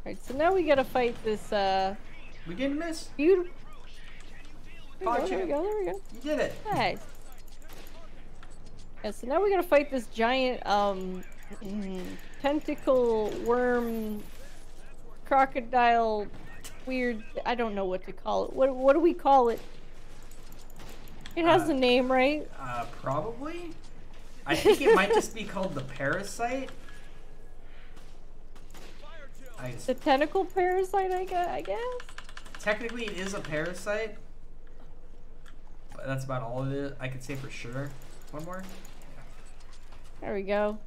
Alright, so now we gotta fight this, We didn't miss. beautiful... There we There go, there we go. You did it. Nice. Yeah, so now we gotta fight this giant, tentacle, worm, crocodile, weird... I don't know what to call it. What do we call it? It has a name, right? Probably. I think it might just be called the parasite. The tentacle parasite, I guess? Technically, it is a parasite. But that's about all it is. I can say for sure. One more. There we go.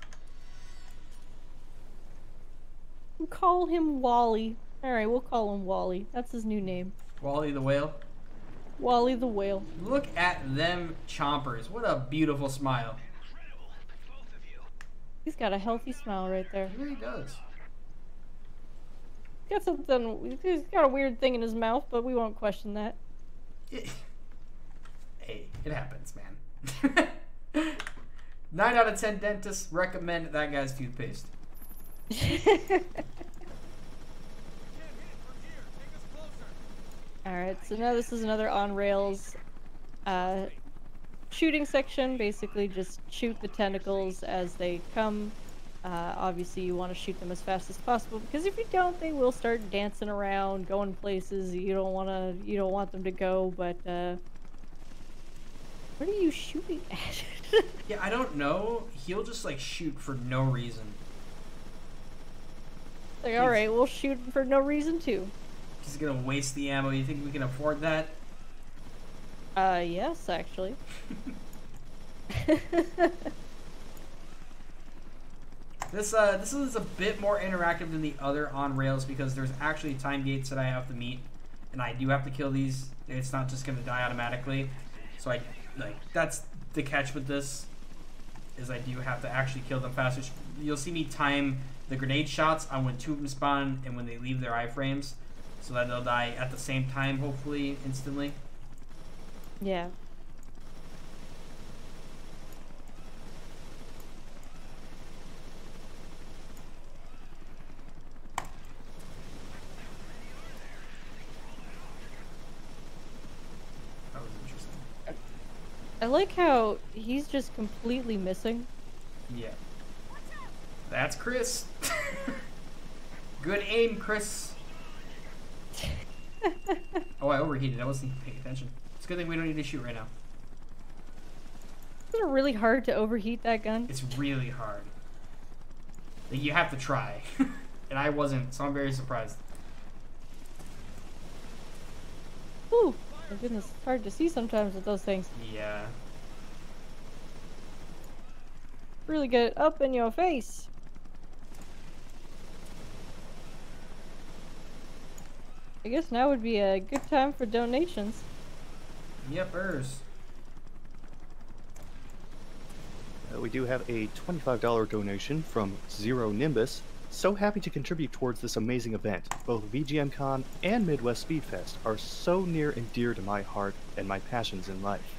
We'll call him Wally. Alright, we'll call him Wally. That's his new name. Wally the whale. Wally the whale. Look at them chompers. What a beautiful smile. He's got a healthy smile right there. He really does. He's got a weird thing in his mouth, but we won't question that. Hey, it happens, man. 9 out of 10 dentists recommend that guy's toothpaste. Alright, so now this is another on rails shooting section. Basically just shoot the tentacles as they come. Obviously you want to shoot them as fast as possible, because if you don't, they will start dancing around, going places you don't want them to go. But what are you shooting at? Yeah, I don't know. He'll just like shoot for no reason. Like, alright, we'll shoot for no reason too. He's gonna waste the ammo. You think we can afford that? Yes, actually. This is a bit more interactive than the other on rails, because there's actually time gates that I have to meet, and I do have to kill these. It's not just gonna die automatically. So that's the catch with this, is I do have to actually kill them faster. You'll see me time the grenade shots on when 2 of them spawn and when they leave their iframes, so that they'll die at the same time, hopefully instantly. Yeah. That was interesting. I like how he's just completely missing. Yeah. That's Chris. Good aim, Chris. Oh, I overheated. I wasn't paying attention. It's a good thing we don't need to shoot right now. Isn't it really hard to overheat that gun? It's really hard. Like, you have to try. And I wasn't, so I'm very surprised. Ooh, my goodness, it's hard to see sometimes with those things. Yeah. really get up in your face. I guess now would be a good time for donations. Yepers. We do have a $25 donation from Zero Nimbus. So happy to contribute towards this amazing event. Both VGMCon and Midwest Speedfest are so near and dear to my heart and my passions in life.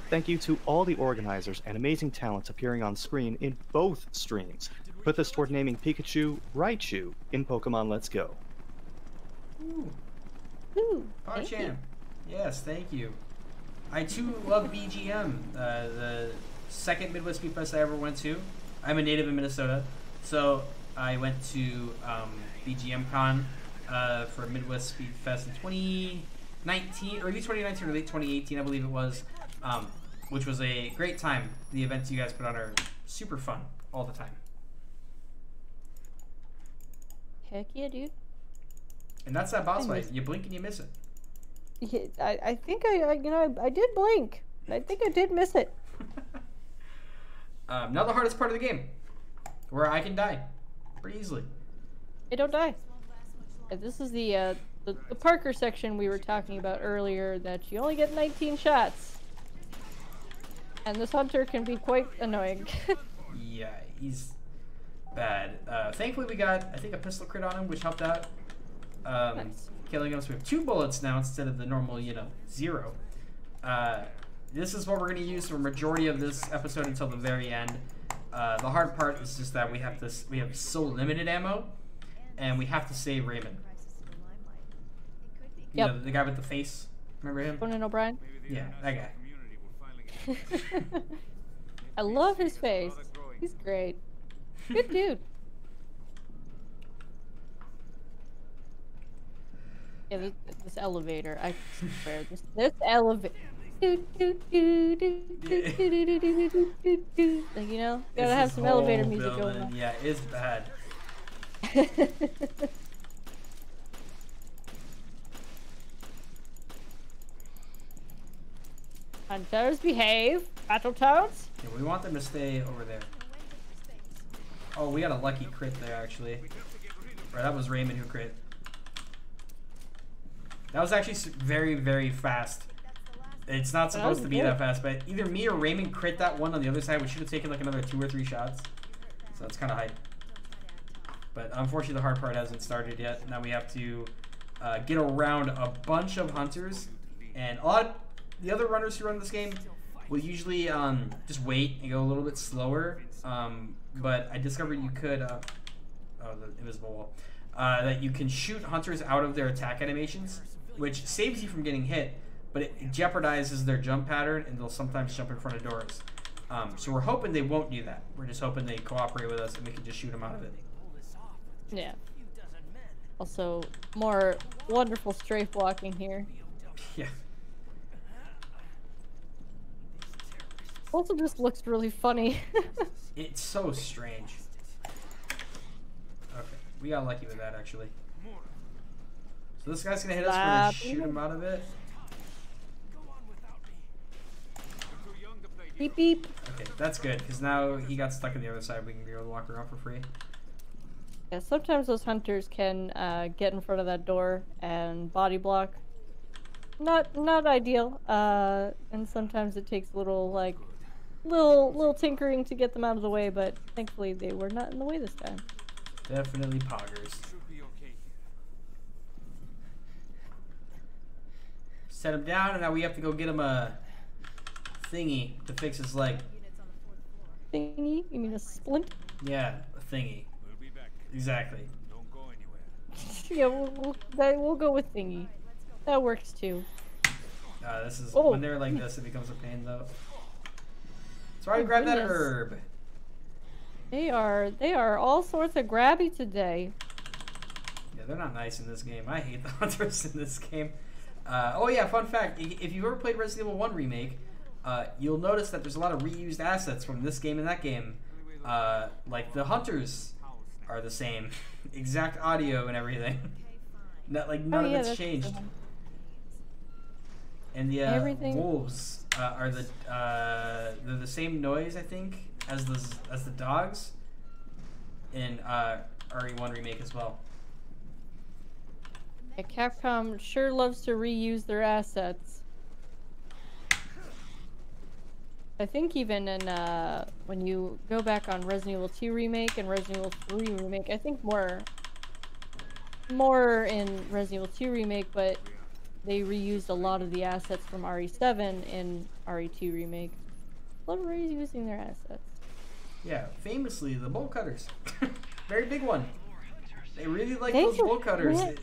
Thank you to all the organizers and amazing talents appearing on screen in both streams. Put this toward naming Pikachu Raichu in Pokemon Let's Go. Ooh. Ooh, thank you. PogChamp. Yes, thank you. I too love BGM. The second Midwest Speed Fest I ever went to. I'm a native in Minnesota, so I went to BGM Con for Midwest Speed Fest in 2019, early 2019 or late 2018, I believe it was, which was a great time. The events you guys put on are super fun all the time. Heck yeah, dude. And that's that boss fight. You blink and you miss it. Yeah, I think I did blink. I think I did miss it. Now the hardest part of the game, where I can die pretty easily. I don't die. This is the Parker section we were talking about earlier, that you only get 19 shots. And this hunter can be quite annoying. Yeah, he's bad. Thankfully we got, I think, a pistol crit on him, which helped out. Nice. Killing him, so we have 2 bullets now instead of the normal, 0. This is what we're going to use for a majority of this episode until the very end. The hard part is just that we have so limited ammo, and we have to save Raymond. Yep. You know, the guy with the face. Remember him? Conan O'Brien? Yeah, that guy. I love his face. He's great. Good dude. Yeah, this elevator. I swear, this elevator. Like, gotta have some elevator music going on. Yeah, it's bad. Hunters behave. Battletoads. Yeah, we want them to stay over there. Oh, we got a lucky crit there, actually. Or that was Raymond who crit. That was actually very, very fast. It's not supposed to be that fast, but either me or Raymond crit that one on the other side. We should have taken like another 2 or 3 shots. So that's kind of hype. But unfortunately, the hard part hasn't started yet. Now we have to get around a bunch of hunters. And the other runners who run this game will usually just wait and go a little bit slower. But I discovered you could... oh, the invisible wall. That you can shoot hunters out of their attack animations, which saves you from getting hit, but it jeopardizes their jump pattern, and they'll sometimes jump in front of doors. So we're hoping they won't do that. We're just hoping they cooperate with us and we can just shoot them out of it. Yeah. Also, more wonderful strafe walking here. Yeah. Also just looks really funny. It's so strange. Okay, we got lucky with that, actually. So this guy's gonna hit us. We're gonna shoot him out of it. Beep beep. Okay, that's good, because now he got stuck on the other side. We can go walk around for free. Yeah, sometimes those hunters can get in front of that door and body block. Not ideal. And sometimes it takes a little little tinkering to get them out of the way, but thankfully they were not in the way this time. Definitely poggers. Set him down, and now we have to go get him a thingy to fix his leg. Thingy? You mean a splint? Yeah, a thingy. Exactly. Yeah, we'll go with thingy. That works too. This is Oh. when they're like this, it becomes a pain though. So I grab that goodness. herb. They are all sorts of grabby today. Yeah, they're not nice in this game. I hate the hunters in this game. Oh yeah, fun fact: if you've ever played Resident Evil 1 remake, you'll notice that there's a lot of reused assets from this game and that game. Like the hunters are the same, exact audio and everything. None of it's changed. True. And the Everything. wolves are they're the same noise, I think. as the dogs in RE1 remake as well. Yeah, Capcom sure loves to reuse their assets. I think even in when you go back on Resident Evil 2 remake and Resident Evil 3 remake, I think more in Resident Evil 2 remake, but they reused a lot of the assets from RE7 in RE2 remake. Love reusing their assets. Yeah, famously the bolt cutters, very big one. They really like They those just bolt cutters. can't-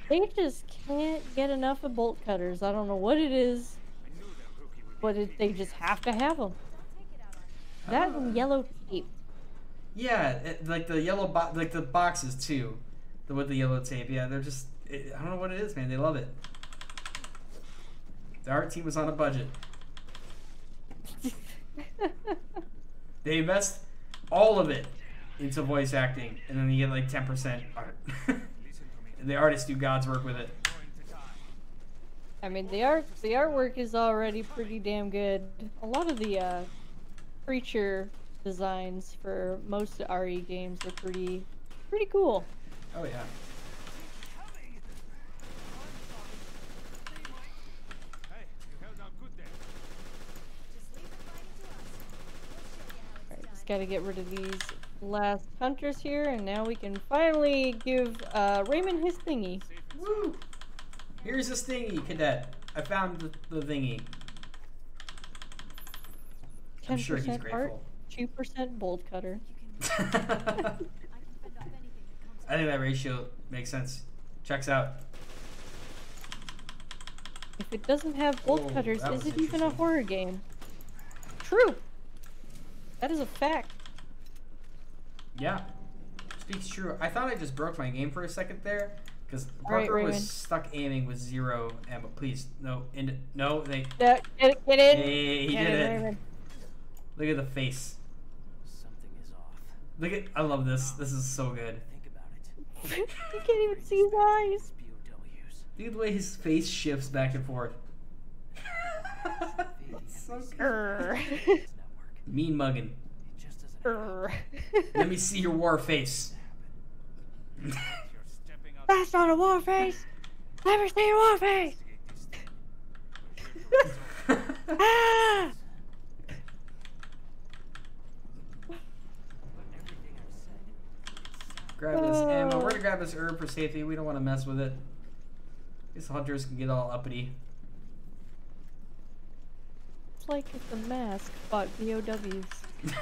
They just can't get enough of bolt cutters. I don't know what it is, but they just have to have them. That and yellow tape. Yeah, like the yellow like the boxes too, with the yellow tape. Yeah, they're just I don't know what it is, man. They love it. The art team was on a budget. They invest all of it into voice acting, and then you get like 10% art. The artists do God's work with it. I mean, the artwork is already pretty damn good. A lot of the creature designs for most RE games are pretty cool. Oh yeah. Alright, just gotta get rid of these last hunters here, and now we can finally give Raymond his thingy. Woo! Here's this thingy, cadet. I found the thingy. I'm sure he's 10% art, grateful. 2% bolt cutter. I think that ratio makes sense. Checks out. If it doesn't have bolt Oh, cutters, that is was it even a interesting. horror game? True. That is a fact. Yeah. Speaks true. I thought I just broke my game for a second there. Because Alright, Parker was Raymond. stuck aiming with 0 ammo. Please, no, no, they. Get in. Hey, he Get did in, it. Raymond. Look at the face. Something is off. Look at. I love this. This is so good. Think about it. You can't even see his eyes. POWs. Look at the way his face shifts back and forth. It's so good. Grr. Network. Mean mugging. It just doesn't Grr. Let me see your war face. You're stepping out. That's not a war face. Let me see your war face. Ah! Everything I've said. Grab this ammo. We're gonna grab this herb for safety. We don't want to mess with it. These hunters can get all uppity. It's like if the mask fought VOWs. He's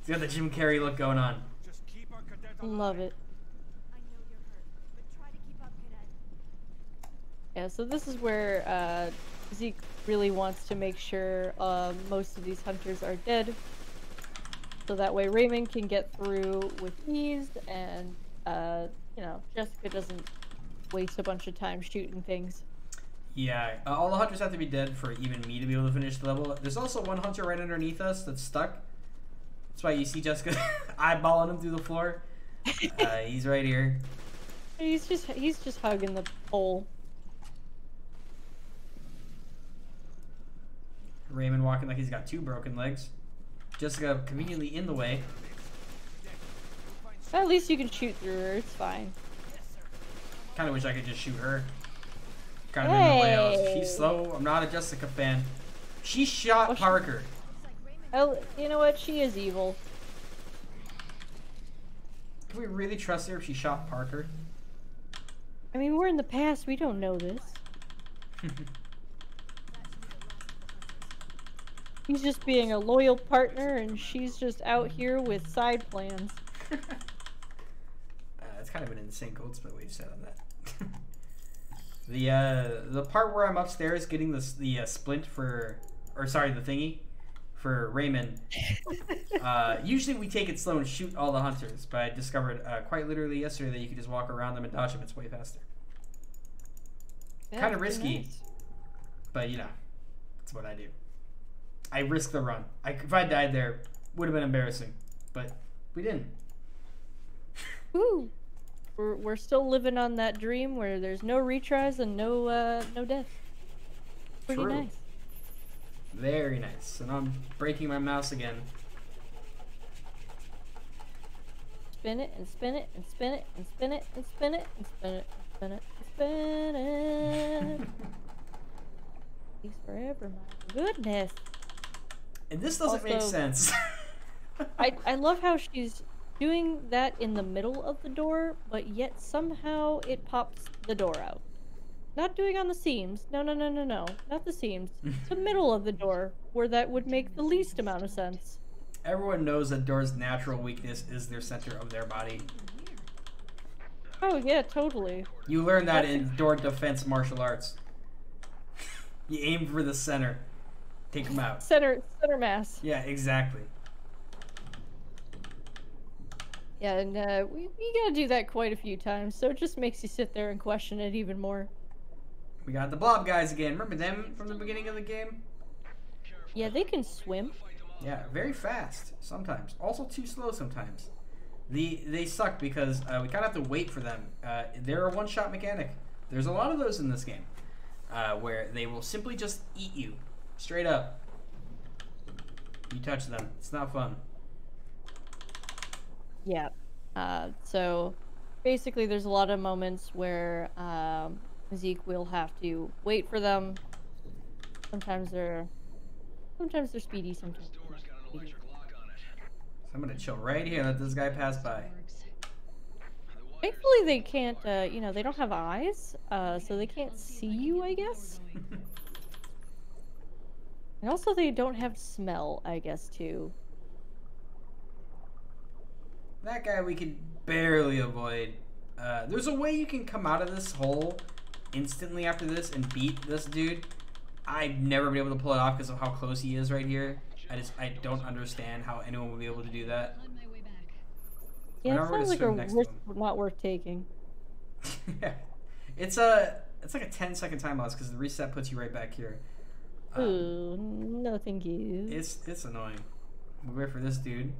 got the Jim Carrey look going on. Just keep our cadet Love it. I know you're hurt, but try to keep up, cadet. Yeah, so this is where Zeke really wants to make sure most of these hunters are dead. So that way Raymond can get through with ease and, you know, Jessica doesn't waste a bunch of time shooting things. Yeah, all the hunters have to be dead for even me to be able to finish the level. There's also one hunter right underneath us that's stuck. That's why you see Jessica eyeballing him through the floor. He's right here. He's just hugging the pole. Raymond walking like he's got 2 broken legs. Jessica conveniently in the way. At least you can shoot through her, it's fine. Kind of wish I could just shoot her. Kind of in the way. Hey. She's slow. I'm not a Jessica fan. She shot Well, she- Parker. Oh, you know what? She is evil. Can we really trust her if she shot Parker? I mean, we're in the past, we don't know this. He's just being a loyal partner, and she's just out here with side plans. That's kind of an insane code split we've said on that. The part where I'm upstairs getting the splint for, or sorry, the thingy for Raymond. Usually we take it slow and shoot all the hunters, but I discovered quite literally yesterday that you can just walk around them and dodge them. It's way faster. Yeah, Kind of pretty risky, nice. but you know, that's what I do. I risk the run. If I died there, would have been embarrassing, but we didn't. Woo! We're still living on that dream where there's no retries and no death. Pretty True. nice. Very nice. And I'm breaking my mouse again. Spin it and spin it and spin it and spin it and spin it and spin it and spin it and spin it. Takes forever, my goodness. And this doesn't make Also- sense. I love how she's doing that in the middle of the door, but yet somehow it pops the door out. Not doing on the seams. No, no, no, no, no. Not the seams. The middle of the door, where that would make the least amount of sense. Everyone knows that Door's natural weakness is their center of their body. Oh yeah, totally. You learn that in Door Defense Martial Arts. You aim for the center. Take them out. Center mass. Yeah, exactly. Yeah, and we gotta do that quite a few times, so it just makes you sit there and question it even more. We got the blob guys again. Remember them from the beginning of the game? Yeah, they can swim. Yeah, very fast sometimes. Also too slow sometimes. They suck because we kind of have to wait for them. They're a one-shot mechanic. There's a lot of those in this game where they will simply just eat you straight up. You touch them. It's not fun. Yeah. So basically, there's a lot of moments where Zeke will have to wait for them. Sometimes they're speedy. Sometimes. Door's got an electric lock on it. So I'm gonna chill right here and let this guy pass by. Thankfully, they can't. They don't have eyes, so they can't see you, I guess. And also, they don't have smell, I guess, too. That guy we can barely avoid. There's a way you can come out of this hole instantly after this and beat this dude. I've never been able to pull it off because of how close he is right here. I don't understand how anyone would be able to do that. Yeah, Now it we're gonna sounds like a swim next to risk him. not worth taking. Yeah. It's like a 10-second time loss because the reset puts you right back here. Ooh, no thank you. It's annoying. We wait for this dude.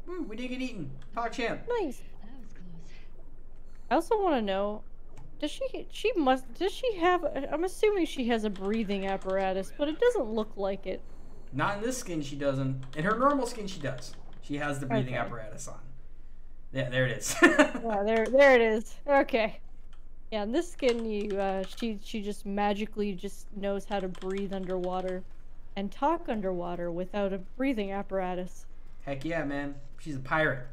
Woo, we did get eaten. Pog champ. Nice. I also want to know, does she have, I'm assuming she has a breathing apparatus, but it doesn't look like it. Not in this skin, she doesn't. In her normal skin, she does. She has the breathing Okay. apparatus on. Yeah, there it is. Yeah, there it is. Okay. Yeah, in this skin, she just magically just knows how to breathe underwater and talk underwater without a breathing apparatus. Heck yeah, man. She's a pirate.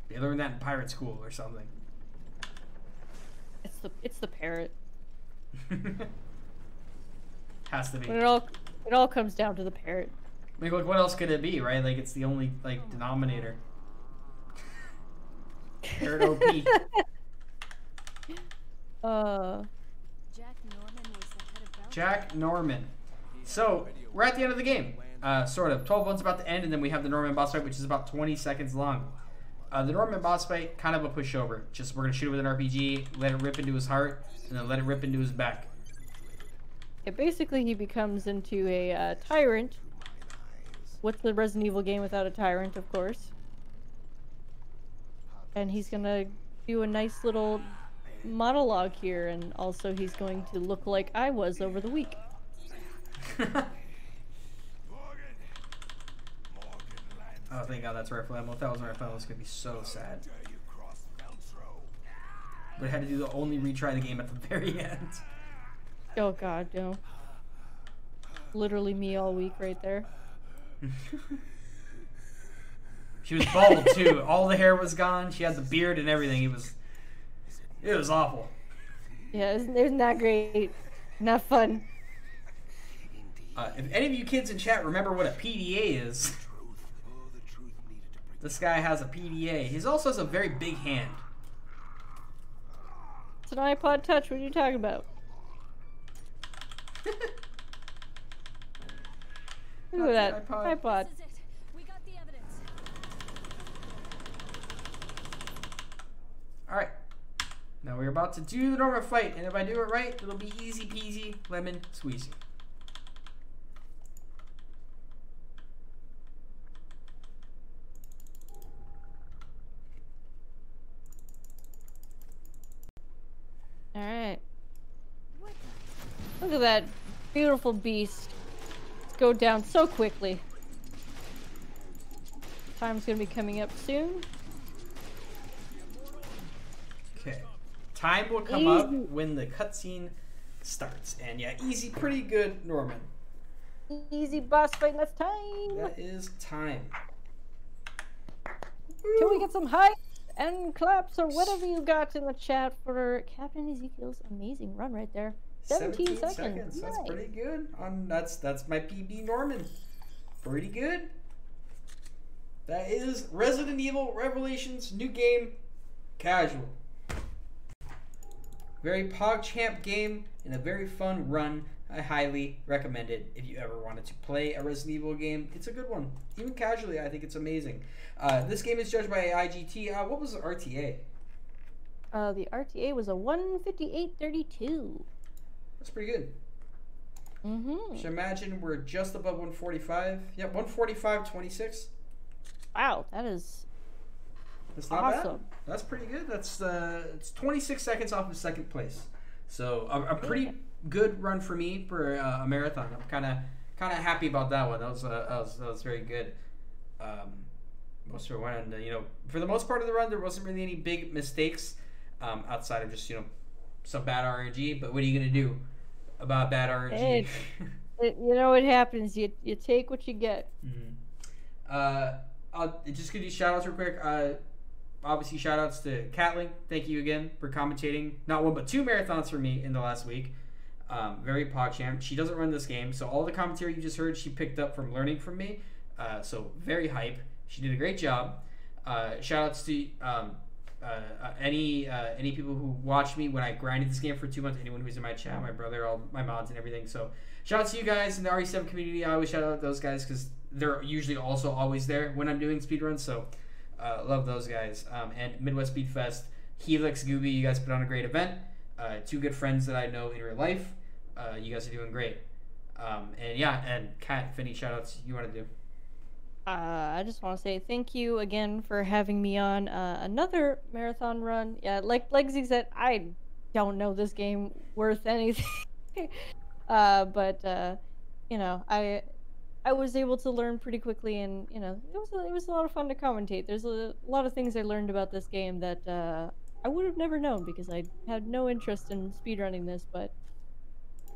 They learned that in pirate school or something. It's the parrot. Has to be. But it all comes down to the parrot. Like, what else could it be, right? Like, it's the only, like, denominator. Parrot OP. Jack Norman was the head of Bell. Jack Norman. So, we're at the end of the game. Sort of. 12 one's about to end, and then we have the Norman boss fight, which is about 20 seconds long. The Norman boss fight, kind of a pushover. Just, we're going to shoot it with an RPG, let it rip into his heart, and then let it rip into his back. Yeah, basically he becomes into a tyrant. What's the Resident Evil game without a tyrant, of course? And he's gonna do a nice little monologue here, and also he's going to look like I was over the week. Oh, thank God that's rifle ammo. If that wasn't rifle ammo, it's going to be so sad. But I had to do the only retry the game at the very end. Oh god, no. Literally me all week right there. She was bald too. All the hair was gone. She had the beard and everything. It was awful. Yeah, isn't that great? Not fun. If any of you kids in chat remember what a PDA is, this guy has a PDA. He also has a very big hand. It's an iPod Touch, what are you talking about? Look at that. iPod. This is it. We got the evidence. Alright. Now we're about to do the Norman fight, and if I do it right, it'll be easy peasy, lemon squeezy. Alright. What the Look at that beautiful beast. Let's go down so quickly. Time's gonna be coming up soon. Okay. Time will come up Easy. when the cutscene starts. And yeah, easy, pretty good, Norman. Easy boss fight, that's time! That is time. Can we get some hype and claps or whatever you got in the chat for Captain Ezekiel's amazing run right there? 17 seconds. That's Nice. pretty good. That's my PB, Norman. Pretty good. That is Resident Evil Revelations, new game, casual. Very PogChamp game and a very fun run. I highly recommend it if you ever wanted to play a Resident Evil game. It's a good one. Even casually, I think it's amazing. This game is judged by IGT. What was the RTA? The RTA was a 158.32. That's pretty good. Mm-hmm. So imagine we're just above 145. Yep, 145.26. Wow, that is That's not bad. awesome. That's pretty good. That's it's 26 seconds off of second place. So a pretty good run for me for a marathon. I'm kind of happy about that one. That was very good. Most of the run, and for the most part of the run, there wasn't really any big mistakes outside of just some bad RNG. But what are you gonna do about bad RNG? Hey, it happens. You take what you get. I'll just give you shout outs real quick. Obviously, shout outs to Catling. Thank you again for commentating not one but two marathons for me in the last week. Very PogChamp. She doesn't run this game, so all the commentary you just heard, she picked up from learning from me. So very hype. She did a great job. Shout outs to any people who watched me when I grinded this game for 2 months. Anyone who's in my chat, my brother, all my mods and everything. So shout out to you guys in the RE7 community. I always shout out those guys because they're usually also always there when I'm doing speedruns. So love those guys. And Midwest Speed Fest, Helix, Gooby, you guys put on a great event. Two good friends that I know in real life. You guys are doing great. And Kat, if any shout outs you want to do? I just want to say thank you again for having me on another marathon run. Yeah, like Zeke said, I don't know this game worth anything. But I was able to learn pretty quickly, and it was a lot of fun to commentate. There's a lot of things I learned about this game that I would have never known because I had no interest in speedrunning this. But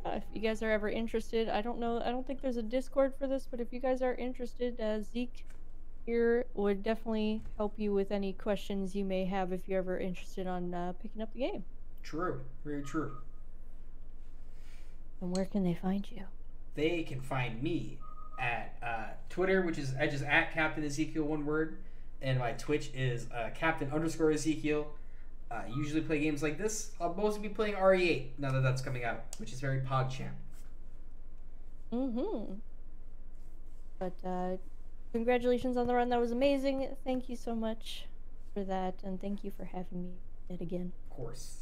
if you guys are ever interested, I don't think there's a Discord for this, but if you guys are interested, Zeke here would definitely help you with any questions you may have if you're ever interested on picking up the game. True, very true. And where can they find you? They can find me at Twitter, which is just at Captain Ezekiel, one word, and my Twitch is Captain_Ezekiel. Usually play games like this. I'll mostly be playing RE8 now that that's coming out, which is very PogChamp. But congratulations on the run. That was amazing. Thank you so much for that, and thank you for having me yet again. Of course.